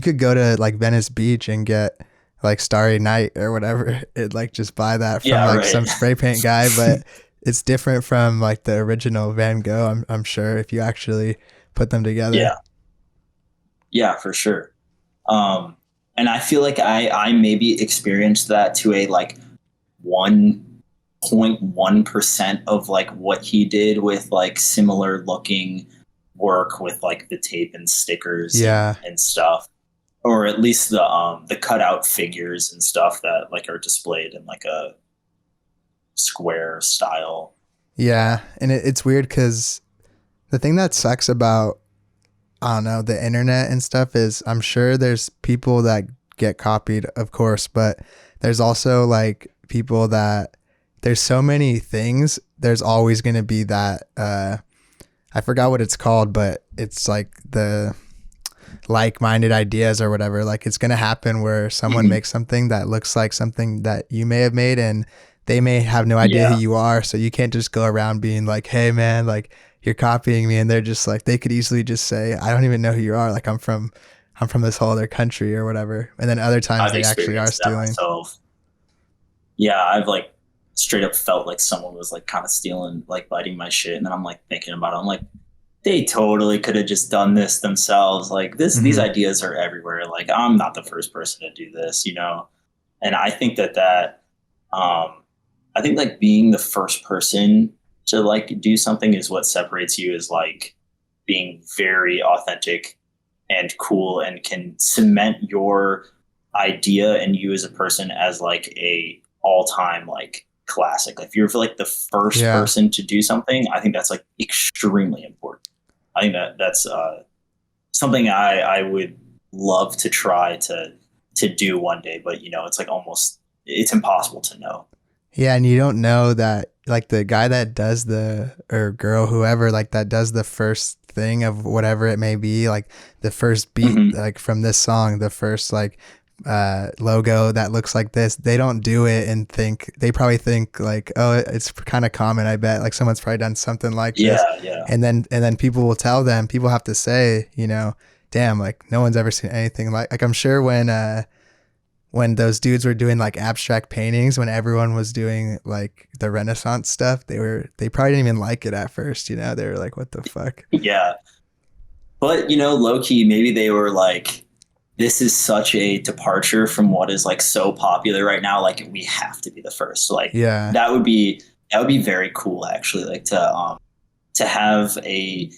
could go to like Venice Beach and get like Starry Night or whatever. It like just buy that from Yeah, like right. some spray paint guy, but it's different from like the original Van Gogh. I'm sure if you actually put them together. Yeah, yeah, for sure. And I feel like I maybe experienced that to a like 1.1% of like what he did with like similar looking work with like the tape and stickers Yeah. and stuff, or at least the cutout figures and stuff that like are displayed in like a square style. Yeah. And it's weird because the thing that sucks about I don't know, the internet and stuff is, I'm sure there's people that get copied, of course, but there's also like people that, there's so many things. There's always going to be that, I forgot what it's called, but it's like the like-minded ideas or whatever. Like it's going to happen where someone Mhm. makes something that looks like something that you may have made, and they may have no idea who Yeah, you are. So you can't just go around being like, hey man, like you're copying me. And they're just like, they could easily just say, I don't even know who you are. Like I'm from this whole other country or whatever. And then other times I've they actually are experienced that stealing. myself. Yeah, I've like straight up felt like someone was like kind of stealing, like biting my shit, and then I'm like thinking about it. I'm like, they totally could have just done this themselves. Like these Hmm. ideas are everywhere. Like I'm not the first person to do this, you know. And I think that I think like being the first person to like do something is what separates you as like being very authentic and cool and can cement your idea and you as a person as like a all-time like classic. If you're like the first Yeah. person to do something, I think that's like extremely important. I think that's something I would love to try to do one day, but you know, it's like almost it's impossible to know. Yeah, and you don't know that like the guy that does the, or girl, whoever, like that does the first thing of whatever it may be, like the first beat, Hmm. like from this song, the first like logo that looks like this, they don't do it and think, they probably think like, oh, it's kind of common, I bet, like someone's probably done something like this. Yeah, yeah, And then people will tell them, people have to say, you know, damn, like no one's ever seen anything like I'm sure when those dudes were doing like abstract paintings, when everyone was doing like the Renaissance stuff, they probably didn't even like it at first, you know? They were like, what the fuck? yeah. But you know, low key, maybe they were like, "This is such a departure from what is like so popular right now. Like, we have to be the first." Like, Yeah. that would be that would be very cool, actually. Like to have a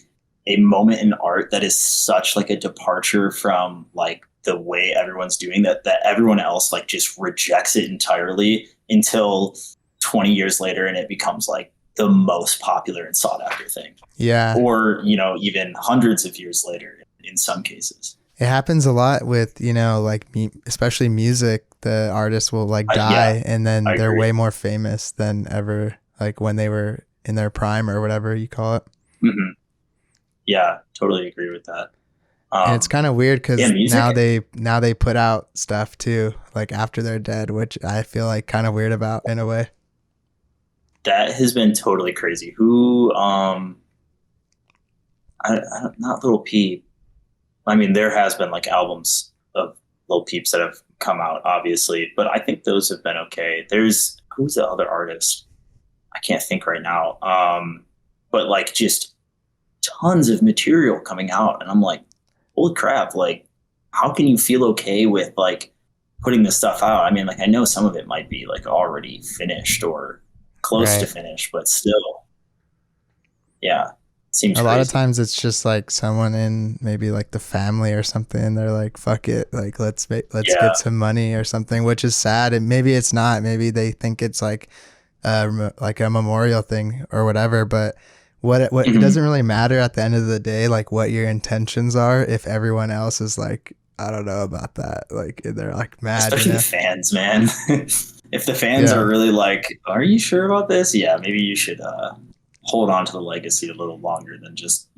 moment in art that is such like a departure from like the way everyone's doing that everyone else like just rejects it entirely until 20 years later and it becomes like the most popular and sought after thing, Yeah. or you know, even hundreds of years later in some cases. It happens a lot with, you know, like especially music, the artists will like Yeah, die and I then they're agree. way more famous than ever, like when they were in their prime or whatever you call it. Hmm. Yeah, totally agree with that. And it's um kind of weird yeah, because music, now they put out stuff too, like after they're dead, which I feel like kind of weird about in a way. that has been totally crazy. Who not Little Peep. I mean, there has been like albums of Lil Peeps that have come out, obviously, but I think those have been okay. There's who's the other artist? I can't think right now. But like just tons of material coming out, and I'm like, holy crap! Like, how can you feel okay with like putting this stuff out? I mean, like I know some of it might be like already finished or close to Right. finished, but still, yeah, seems A lot of crazy. times it's just like someone in maybe like the family or something. They're like, "Fuck it, like let's Yeah. get some money or something," which is sad. And maybe it's not. Maybe they think it's like a memorial thing or whatever. But what it Hmm. doesn't really matter at the end of the day, like what your intentions are. If everyone else is like, I don't know about that, like they're like mad, you Especially the know? fans, man. If the fans are Yeah, really like, "Are you sure about this?" Yeah, maybe you should hold on to the legacy a little longer than just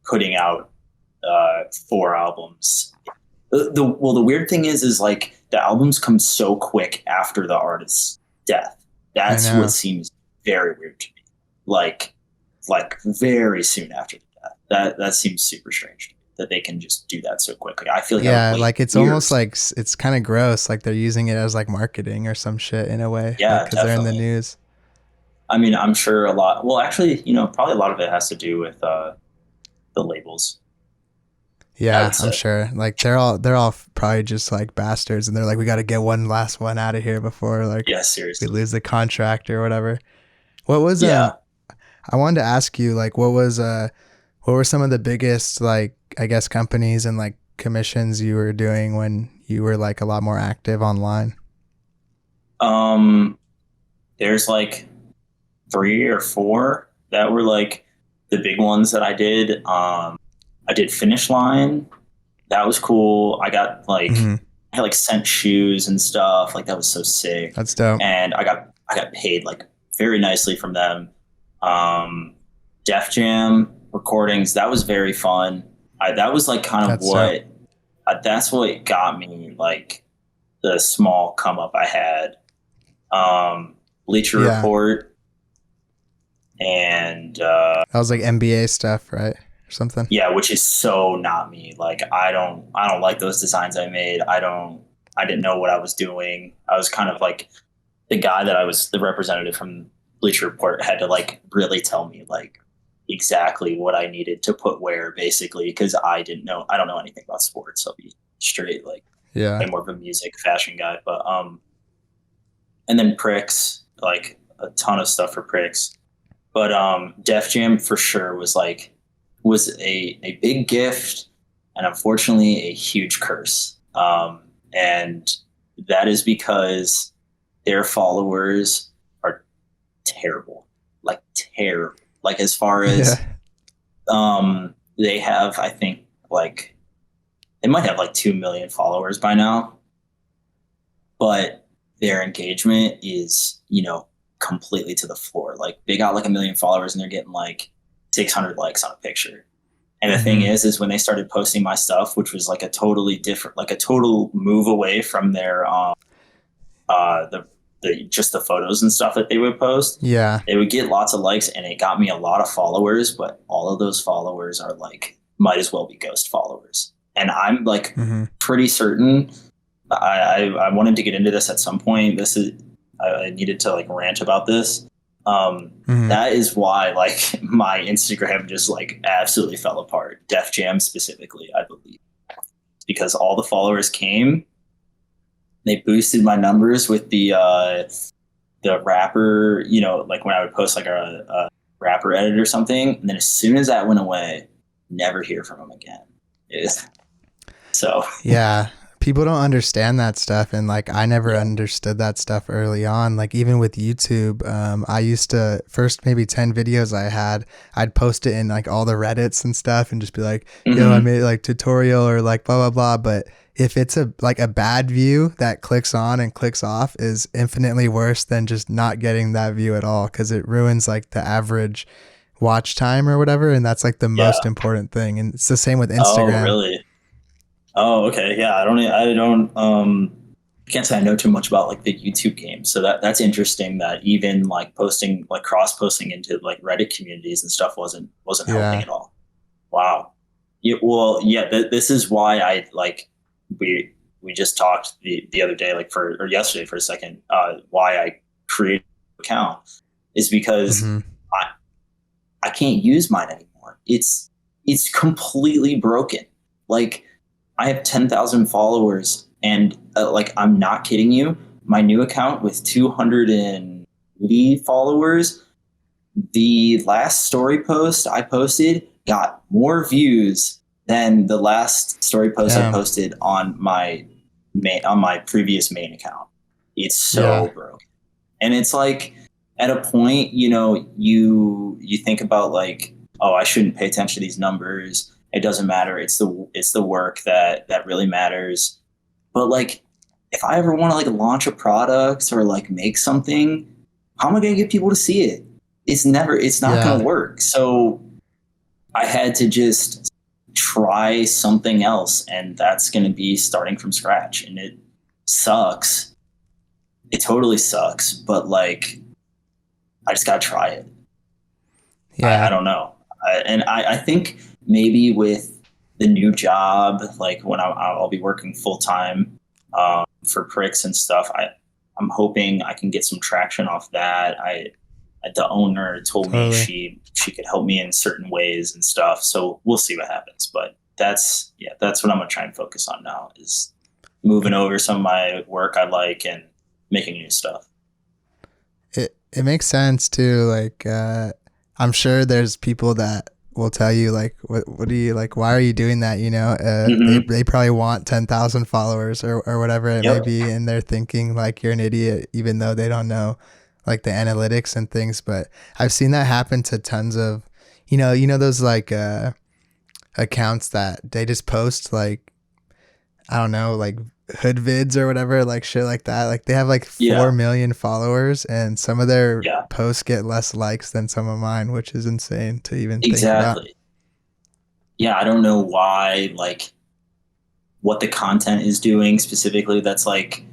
putting out four albums. The weird thing is like the albums come so quick after the artist's death. I That's what know. seems very weird to me. Like like very soon after the death. That seems super strange to me, that they can just do that so quickly. I feel like I would Yeah, wait like it's almost years. like it's kind of gross. Like they're using it as like marketing or some shit in a way, like Yeah, because they're in the definitely. news. I mean, I'm sure a lot. Well, actually, probably a lot of it has to do with the labels. I Yeah, would I'm say. sure. Like they're all probably just like bastards, and they're like, we got to get one last one out of here before like Yeah, we seriously. lose the contract or whatever. What was Yeah. I wanted to ask you like what were some of the biggest like I guess companies and like commissions you were doing when you were like a lot more active online? Um. There's like three or four that were like the big ones that I did. I did Finish Line. That was cool. Hmm. I got like sent shoes and stuff. Like that was so sick. That's dope. And I got paid like very nicely from them. Um, Def Jam recordings. That was very fun. That was like kind of That's dope. what that's what got me like the small come up I had. Bleacher Yeah. Report and That was like NBA stuff, right? Or something. yeah, which is so not me. Like I don't like those designs I made. I didn't know what I was doing. I was kind of like the guy that I was the representative from Bleacher Report had to like really tell me like exactly what I needed to put where basically because I don't know anything about sports. I'll be straight like Yeah. I'm more of a music fashion guy. But and then Pricks, like a ton of stuff for Pricks. But Def Jam for sure was a big gift and unfortunately a huge curse. And that is because their followers are terrible, like terrible. Like as far Yeah. as they have, I think like they might have like 2 million followers by now, but their engagement is completely to the floor. Like they got like 1 million followers and they're getting like 600 likes on a picture. And the thing Hmm. is when they started posting my stuff, which was like a totally different, like a total move away from their the just the photos and stuff that they would post, Yeah. they would get lots of likes and it got me a lot of followers, but all of those followers are like might as well be ghost followers. And I'm like Hmm. pretty certain I wanted to get into this at some point. This is I needed to like rant about this. Hmm. That is why like my Instagram just like absolutely fell apart. Def Jam specifically, I believe, because all the followers came. They boosted my numbers with the rapper. Like when I would post like a rapper edit or something, and then as soon as that went away, never hear from them again. So Yeah. People don't understand that stuff. And like, I never yeah. understood that stuff early on. Like, even with YouTube, I used to, first maybe 10 videos I had, I'd post it in like all the Reddits and stuff and just be like, yo, I Mm-hmm. made like tutorial or like blah, blah, blah. But if it's like a bad view that clicks on and clicks off is infinitely worse than just not getting that view at all. Cause it ruins like the average watch time or whatever. And that's like the most Yeah. important thing. And it's the same with Oh, Instagram. really? Oh, okay. Yeah, I don't I can't say I know too much about like the YouTube game. So that's interesting that even like posting like cross posting into like Reddit communities and stuff wasn't helping Yeah. at all. Wow. Yeah, well, yeah, this is why I like we we just talked the other day like for or yesterday for a second why I created an account is because Hmm. I I can't use mine anymore. It's completely broken. Like I have 10,000 followers, and like I'm not kidding you. My new account with 280 followers, the last story post I posted got more views than the last story post I Damn. posted on my previous main account. It's so Yeah. broken, and it's like at a point, you think about like, oh, I shouldn't pay attention to these numbers. It doesn't matter. It's the work that really matters. But like, if I ever want to like launch a product or like make something, how am I going to get people to see it? It's not going to Yeah. work. So I had to just try something else, and that's going to be starting from scratch. And it sucks. It totally sucks. But like, I just got to try it. I Yeah. don't know. I think maybe with the new job, like when I'll be working full time for Pricks and stuff, I'm hoping I can get some traction off that. The owner told me Totally. she could help me in certain ways and stuff. So we'll see what happens. But that's what I'm gonna try and focus on now is moving over some of my work I like and making new stuff. It makes sense too. Like, I'm sure there's people that will tell you like, what do you like? Why are you doing that? Mm-hmm. They probably want 10,000 followers or whatever it may Yep. be, and they're thinking like you're an idiot, even though they don't know like the analytics and things. But I've seen that happen to tons of, those like accounts that they just post like, I don't know, like hood vids or whatever, like shit like that. Like they have like 4 Yeah. million followers, and some of their Yeah. posts get less likes than some of mine, which is insane to even think about. Exactly. Yeah, I don't know why, like, what the content is doing specifically that's like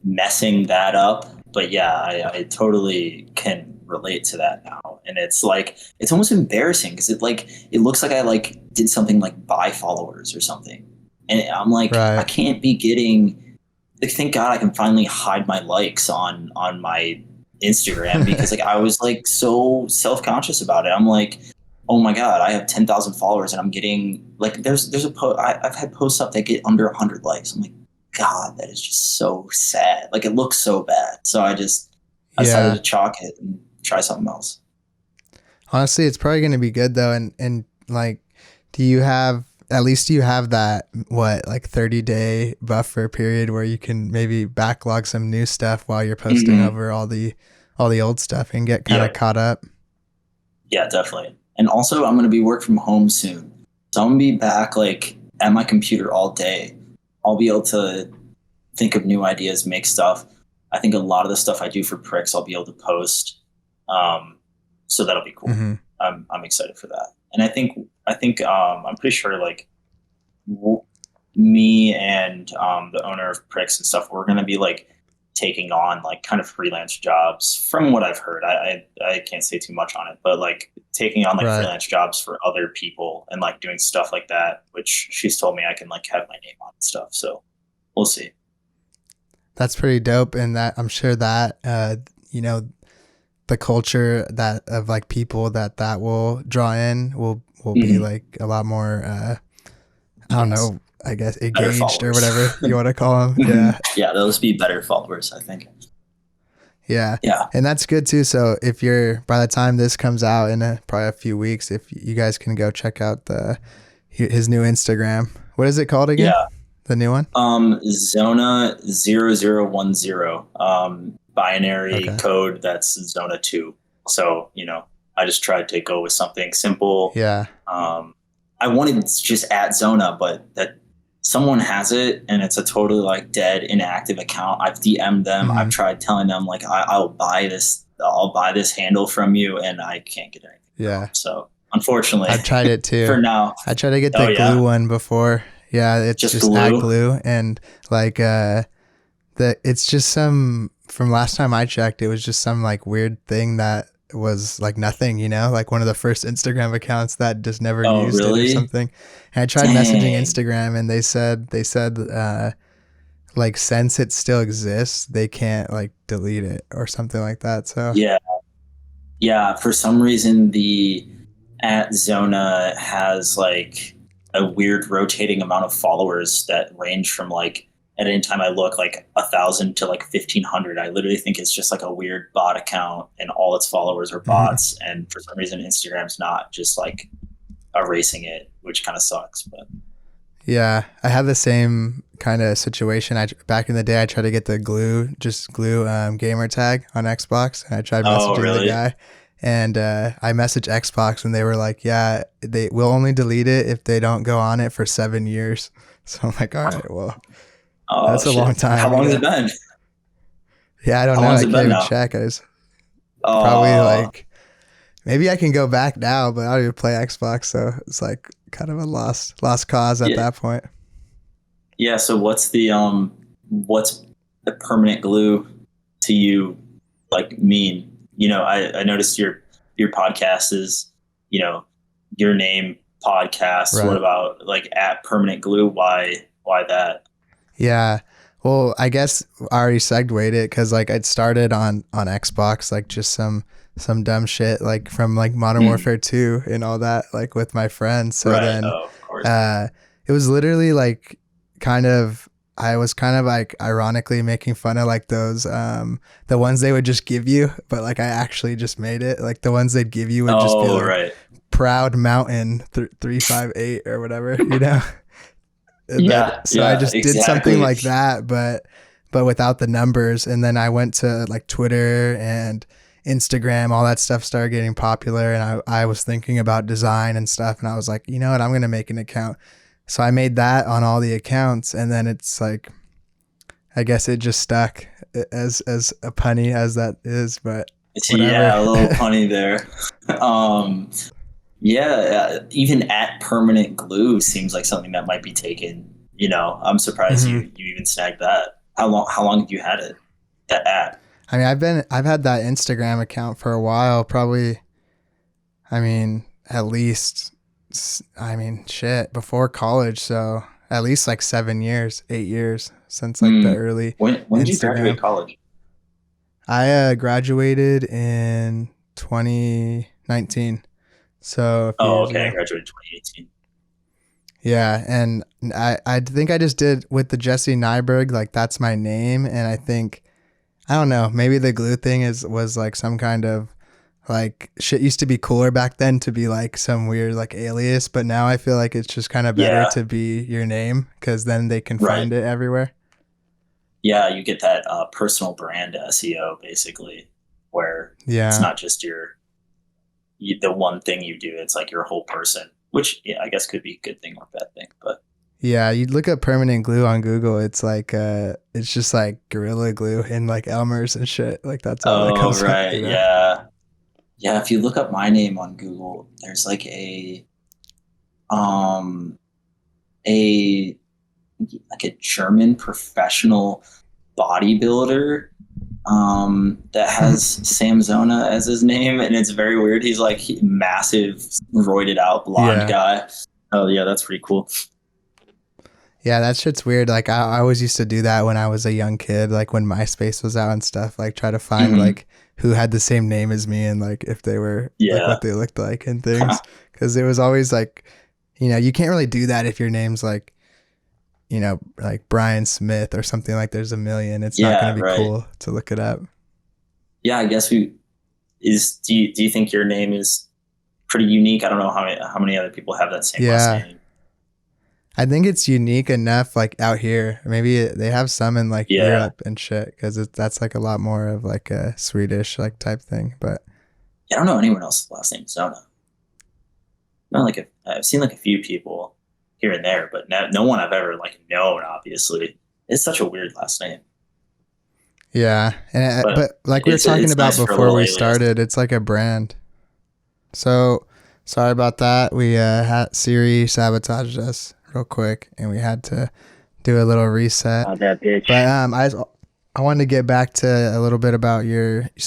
messing that up. But yeah, I totally can relate to that now. And it's like, it's almost embarrassing because it looks like I like did something like buy followers or something. And I'm like, I Right. can't be getting, like, thank God I can finally hide my likes on my Instagram because like I was like so self-conscious about it. I'm like, oh my God, I have 10,000 followers and I'm getting like, there's a post, I've had posts up that get under 100 likes. I'm like, God, that is just so sad. Like it looks so bad. So I decided Yeah. to chalk it and try something else. Honestly, it's probably going to be good though. And like, at least you have that, what, like 30-day buffer period where you can maybe backlog some new stuff while you're posting Mm-hmm. over all the old stuff and get kind of Yeah, caught up. yeah, definitely. And also, I'm going to be work from home soon, so I'm going to be back like at my computer all day. I'll be able to think of new ideas, make stuff. I think a lot of the stuff I do for Pricks, I'll be able to post. So that'll be cool. Mm-hmm. I'm excited for that. And I'm pretty sure like me and the owner of Pricks and stuff, we're going to be like taking on like kind of freelance jobs from what I've heard. I can't say too much on it, but like taking on like Right. freelance jobs for other people and like doing stuff like that, which she's told me I can like have my name on and stuff. So we'll see. That's pretty dope. And that I'm sure that, you know, the culture that of like people that will draw in will be like a lot more, I don't know, I guess engaged or whatever you want to call them. Yeah. Yeah, those be better followers, I think. Yeah. Yeah. And that's good too. So if by the time this comes out in probably a few weeks, if you guys can go check out his new Instagram. What is it called again? Yeah. The new one? Zona 0010, binary code. That's Zona 2. So, I just tried to go with something simple. Yeah. I wanted to just at Zona, but that someone has it and it's a totally like dead, inactive account. I've DM'd them. Mm-hmm. I've tried telling them like, I'll buy this handle from you, and I can't get anything. Yeah. So unfortunately, I've tried it too. For now. I tried to get the glue one before. Yeah, it's just glue? add glue, and like it's just some, from last time I checked, it was just some like weird thing that was like nothing, like one of the first Instagram accounts that just never used it or something. And I tried messaging Instagram, and they said like since it still exists, they can't like delete it or something like that. So yeah, for some reason the at Zona has like a weird rotating amount of followers that range from like, at any time I look, like 1,000 to like 1,500. I literally think it's just like a weird bot account and all its followers are bots. Mm-hmm. And for some reason, Instagram's not just like erasing it, which kind of sucks. But yeah, I have the same kind of situation. Back in the day, I tried to get the glue gamer tag on Xbox, and I tried messaging the guy. And I messaged Xbox, and they were like, yeah, they will only delete it if they don't go on it for 7 years. So I'm like, all right, well, that's a long time. How long has it been? Yeah, I don't know. I can't even check. I just probably like, maybe I can go back now, but I don't even play Xbox. So it's like kind of a lost cause at that point. Yeah. So what's the permanent glue to you like mean? I noticed your podcast is, your name podcast. Right. What about like at permanent glue? Why that? Yeah. Well, I guess I already segued it because like I'd started on Xbox, like just some dumb shit like from like Modern Warfare 2 and all that, like with my friends. So then it was literally like I was kind of like ironically making fun of like those the ones they would just give you, but like I actually just made it. Like the ones they'd give you would just be like Proud Mountain 358 or whatever, So I just did something like that, but without the numbers. And then I went to like Twitter and Instagram, all that stuff started getting popular, and I was thinking about design and stuff, and I was like, you know what, I'm gonna make an account. So I made that on all the accounts, and then it's like, I guess it just stuck, as a punny as that is, but whatever. Yeah, a little punny there. Yeah, even at permanent glue seems like something that might be taken. I'm surprised Mhm. you even snagged that. How long have you had it? That at? I mean, I've had that Instagram account for a while, probably. I mean, at least, shit, before college. So at least like 7 years, 8 years since like the early When did you graduate Instagram. college? I graduated in 2019, so a few Oh, years okay. I ago. graduated 2018. Yeah, and I think I just did with the Jesse Nyberg, like that's my name, and I think, I don't know, maybe the glue thing was like some kind of, like, shit used to be cooler back then to be like some weird like alias, but now I feel like it's just kind of better Yeah, to be your name because then they can right. find it everywhere. Yeah, you get that personal brand SEO basically, where it's Yeah. not just the one thing you do. It's like your whole person, which yeah, I guess could be a good thing or bad thing. But Yeah, you look up permanent glue on Google, it's like it's just like Gorilla Glue and like Elmer's and shit. Like that's all that oh comes up, right, yeah, yeah. If you look up my name on Google, there's like um a like a German professional bodybuilder that has Sam Zona as his name, and it's very weird. He's like massive, roided out blonde Yeah. guy. Oh yeah, that's pretty cool. Yeah, that shit's weird. Like I always used to do that when I was a young kid, like when MySpace was out and stuff, like try to find Hmm. like who had the same name as me and like if they were like Yeah, what they looked like and things. Cause it was always like, you can't really do that if your name's like, like Brian Smith or something, like there's a million. It's not going yeah, to be right. cool to look it up. Yeah, I guess we is. Do you think your name is pretty unique? I don't know how many other people have that same last Yeah. name. I think it's unique enough like out here. Maybe they have some in like Yeah, Europe and shit because that's like a lot more of like a Swedish like type thing. But I don't know anyone else's last name Zona. Not like I've seen like a few people here and there, but no one I've ever like known. Obviously, it's such a weird last name, yeah, but but like we were talking it's about nice for a before little we alias. started, it's like a brand. So sorry about that. We had Siri sabotaged us real quick, and we had to do a little reset. That bitch. But I wanted to get back to a little bit about so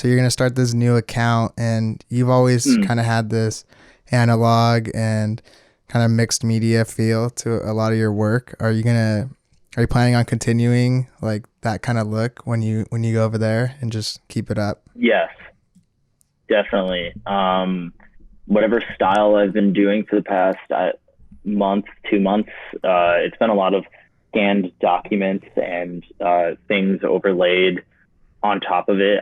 you're gonna start this new account, and you've always kind of had this analog and kind of mixed media feel to a lot of your work. Are you planning on continuing like that kind of look when you go over there and just keep it up? Yes, definitely. Whatever style I've been doing for the past month, 2 months, it's been a lot of scanned documents and things overlaid on top of it.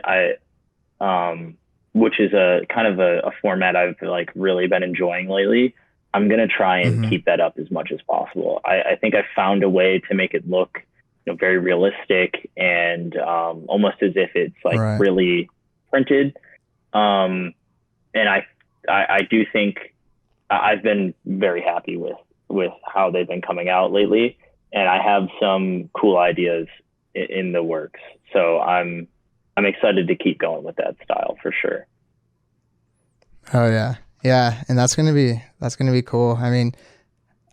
Which is a kind of a format I've like really been enjoying lately. I'm gonna try and Mm-hmm. keep that up as much as possible. I think I found a way to make it look, very realistic and almost as if it's like Right. really printed. And I do think I've been very happy with how they've been coming out lately, and I have some cool ideas in the works. So I'm excited to keep going with that style for sure. Oh yeah. Yeah, and that's going to be cool. I mean,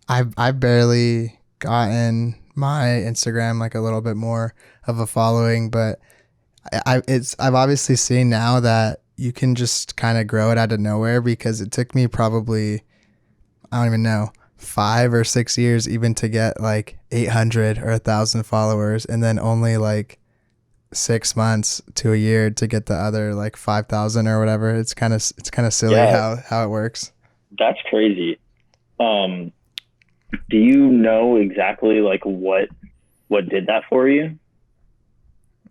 I've barely gotten my Instagram like a little bit more of a following, but I've obviously seen now that you can just kind of grow it out of nowhere because it took me probably, I don't even know, 5 or 6 years even to get like 800 or 1,000 followers, and then only like 6 months to a year to get the other like 5,000 or whatever. It's kind of silly Yeah, how it works. that's crazy. Do you know exactly like what did that for you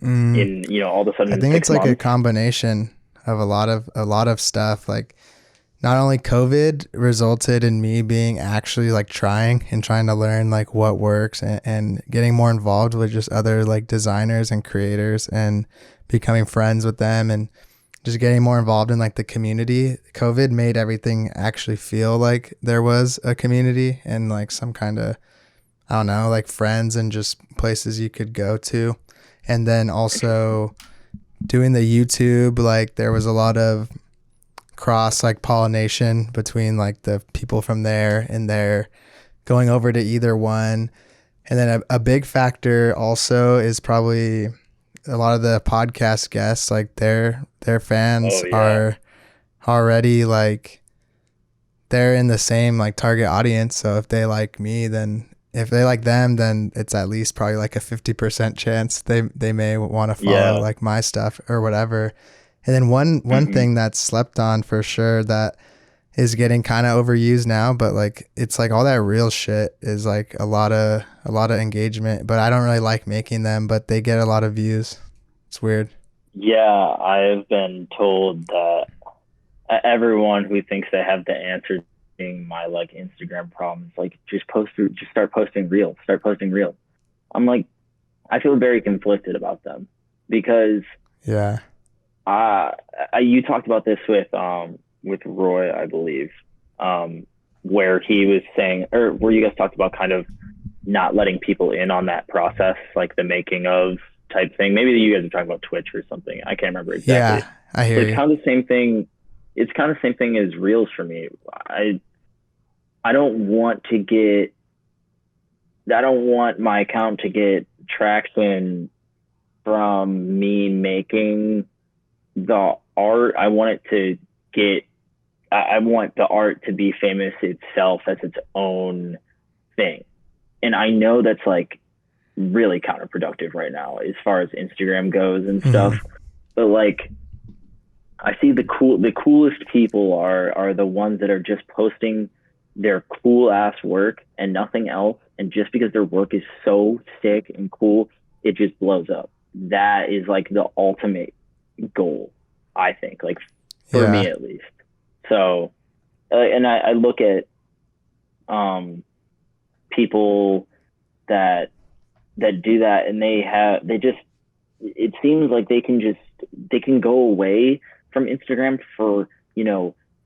Mm, in all of a sudden I in think six it's like a months? combination of a lot of stuff. Like not only COVID resulted in me being actually like trying to learn like what works, and getting more involved with just other like designers and creators and becoming friends with them, and just getting more involved in like the community. COVID made everything actually feel like there was a community and like some kind of, I don't know, like friends and just places you could go to. And then also doing the YouTube, like there was a lot of cross like pollination between like the people from there and there going over to either one. And then a big factor also is probably a lot of the podcast guests, like their fans are already like, they're in the same like target audience. So if they like me, then if they like them, then it's at least probably like a 50% chance they may want to follow like my stuff or whatever. And then one thing that's slept on for sure that is getting kind of overused now, but like it's like all that real shit is like a lot of engagement, but I don't really like making them, but they get a lot of views. It's weird. Yeah, I've been told that everyone who thinks they have the answer to my like Instagram problems, like just start posting reels. I'm like, I feel very conflicted about them because you talked about this with Roy, I believe, where he was saying, or where you guys talked about kind of not letting people in on that process, like the making of type thing. Maybe you guys are talking about Twitch or something. I can't remember exactly. Yeah, I hear you. It's kind of the same thing. It's kind of the same thing as reels for me. I don't want my account to get traction from me making the art. I want the art to be famous itself as its own thing. And I know that's like really counterproductive right now as far as Instagram goes and stuff. But like, I see the coolest people are the ones that are just posting their cool ass work and nothing else. And just because their work is so sick and cool, it just blows up. That is like the ultimate goal, I think, like for me at least. So, and I look at people that do that, and it seems like they can go away from Instagram for,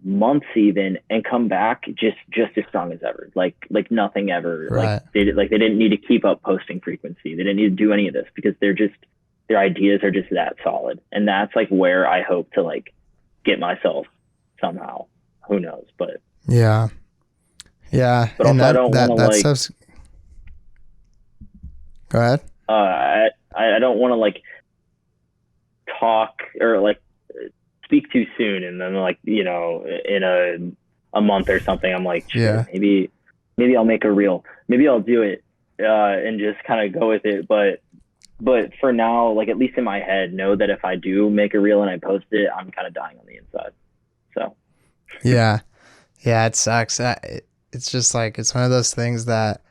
months even and come back just as strong as ever, like nothing ever. Right. They didn't need to keep up posting frequency. They didn't need to do any of this because their ideas are just that solid. And that's like where I hope to like get myself somehow. Who knows? But yeah. But and also I don't want to like. Stuff's... Go ahead. I don't want to like talk or like speak too soon, and then like in a month or something, I'm like, maybe I'll make a reel. Maybe I'll do it and just kind of go with it. But for now, like at least in my head, know that if I do make a reel and I post it, I'm kind of dying on the inside. So yeah, it sucks. It's just like it's one of those things that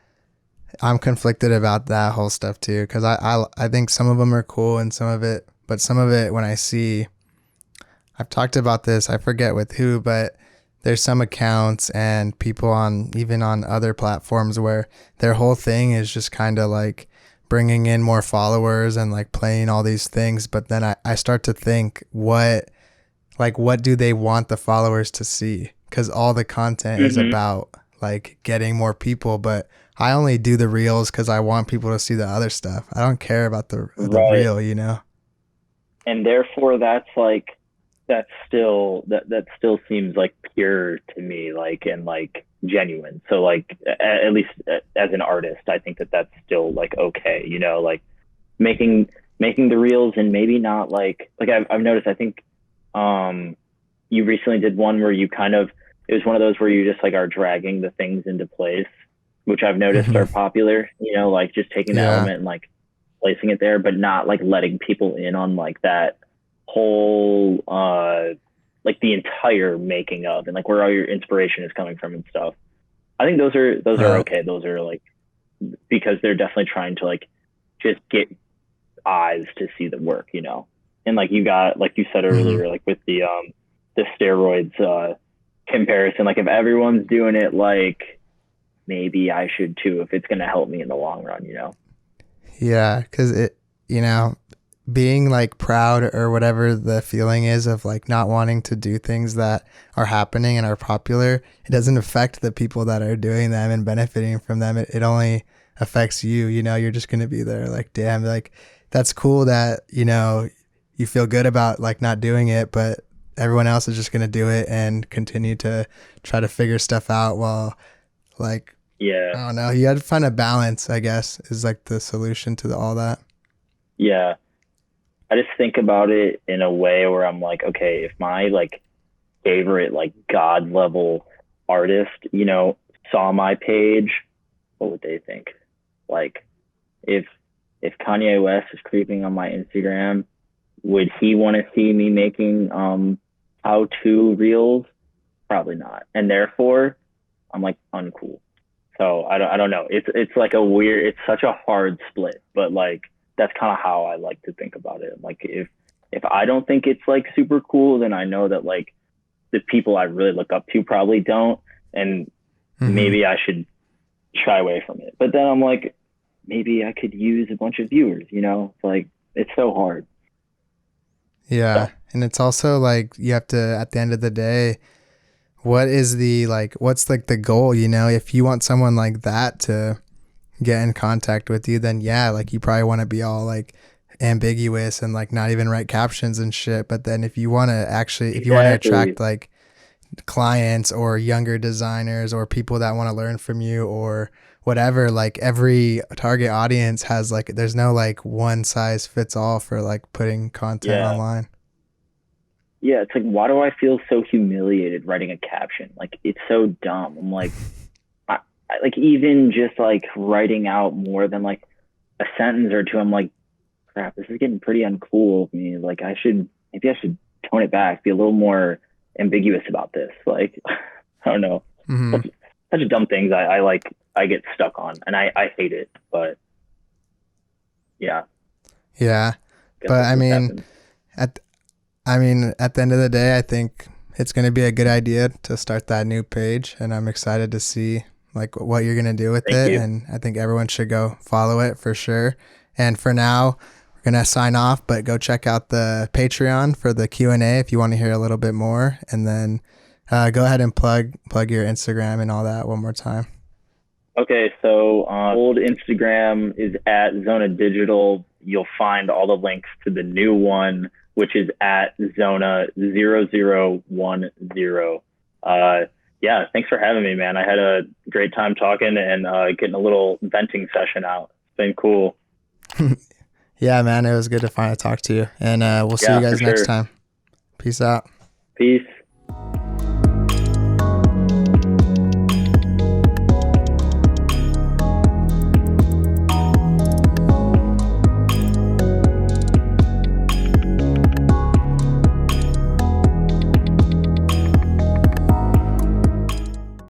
I'm conflicted about that whole stuff too, because I think some of them are cool and some of it when I see, I've talked about this, I forget with who, but there's some accounts and people even on other platforms where their whole thing is just kind of like bringing in more followers and like playing all these things. But then I start to think what do they want the followers to see? Because all the content is about like getting more people, but I only do the reels because I want people to see the other stuff. I don't care about the reel, And therefore that still seems like pure to me, like, and like genuine. So like at least as an artist, I think that's still like okay, like making the reels and maybe not like I've noticed. I think you recently did one where it was one of those where you just like are dragging the things into place, which I've noticed are popular, like just taking the element and like placing it there, but not like letting people in on like that whole like the entire making of and like where all your inspiration is coming from and stuff. I think those are okay. Those are like, because they're definitely trying to like just get eyes to see the work, and like you got, like you said earlier, like with the steroids comparison, like if everyone's doing it, like maybe I should too, if it's going to help me in the long run, Yeah, because it, being like proud or whatever the feeling is of like not wanting to do things that are happening and are popular, it doesn't affect the people that are doing them and benefiting from them. It only affects you. You know, you're just going to be there like, damn, like that's cool that, you know, you feel good about like not doing it, but everyone else is just going to do it and continue to try to figure stuff out while like, Yeah. I don't know, you got to find a balance, I guess, is like the solution to all that. Yeah. I just think about it in a way where I'm like, okay, if my like favorite like god level artist, you know, saw my page, what would they think? Like if Kanye West is creeping on my Instagram, would he want to see me making how-to reels? Probably not. And therefore, I'm like uncool. So I don't know. It's like a weird, it's such a hard split, but like that's kind of how I like to think about it. Like if I don't think it's like super cool, then I know that like the people I really look up to probably don't, and maybe I should shy away from it. But then I'm like, maybe I could use a bunch of viewers, you know? It's like, it's so hard. Yeah. So. And it's also like you have to, at the end of the day, what's like the goal, you know? If you want someone like that to get in contact with you, then yeah, like you probably want to be all like ambiguous and like not even write captions and shit. But then if you want to actually, if you want to attract like clients or younger designers or people that want to learn from you or whatever, like every target audience has like, there's no like one size fits all for like putting content online. Yeah, it's like, why do I feel so humiliated writing a caption? Like, it's so dumb. I'm like, I like even just like writing out more than like a sentence or two, I'm like, crap, this is getting pretty uncool of me. Like, maybe I should tone it back, be a little more ambiguous about this. Like, I don't know. Such dumb things I get stuck on, and I hate it. But yeah. Yeah. But I mean, at the end of the day, I think it's going to be a good idea to start that new page, and I'm excited to see like what you're going to do with it. And I think everyone should go follow it for sure. And for now, we're going to sign off, but go check out the Patreon for the Q&A if you want to hear a little bit more. And then go ahead and plug your Instagram and all that one more time. Okay, so old Instagram is at Zona Digital. You'll find all the links to the new one, which is at Zona 0010. Yeah, thanks for having me, man. I had a great time talking and getting a little venting session out. It's been cool. Yeah, man, it was good to finally talk to you. And we'll see you guys next time. Peace out. Peace.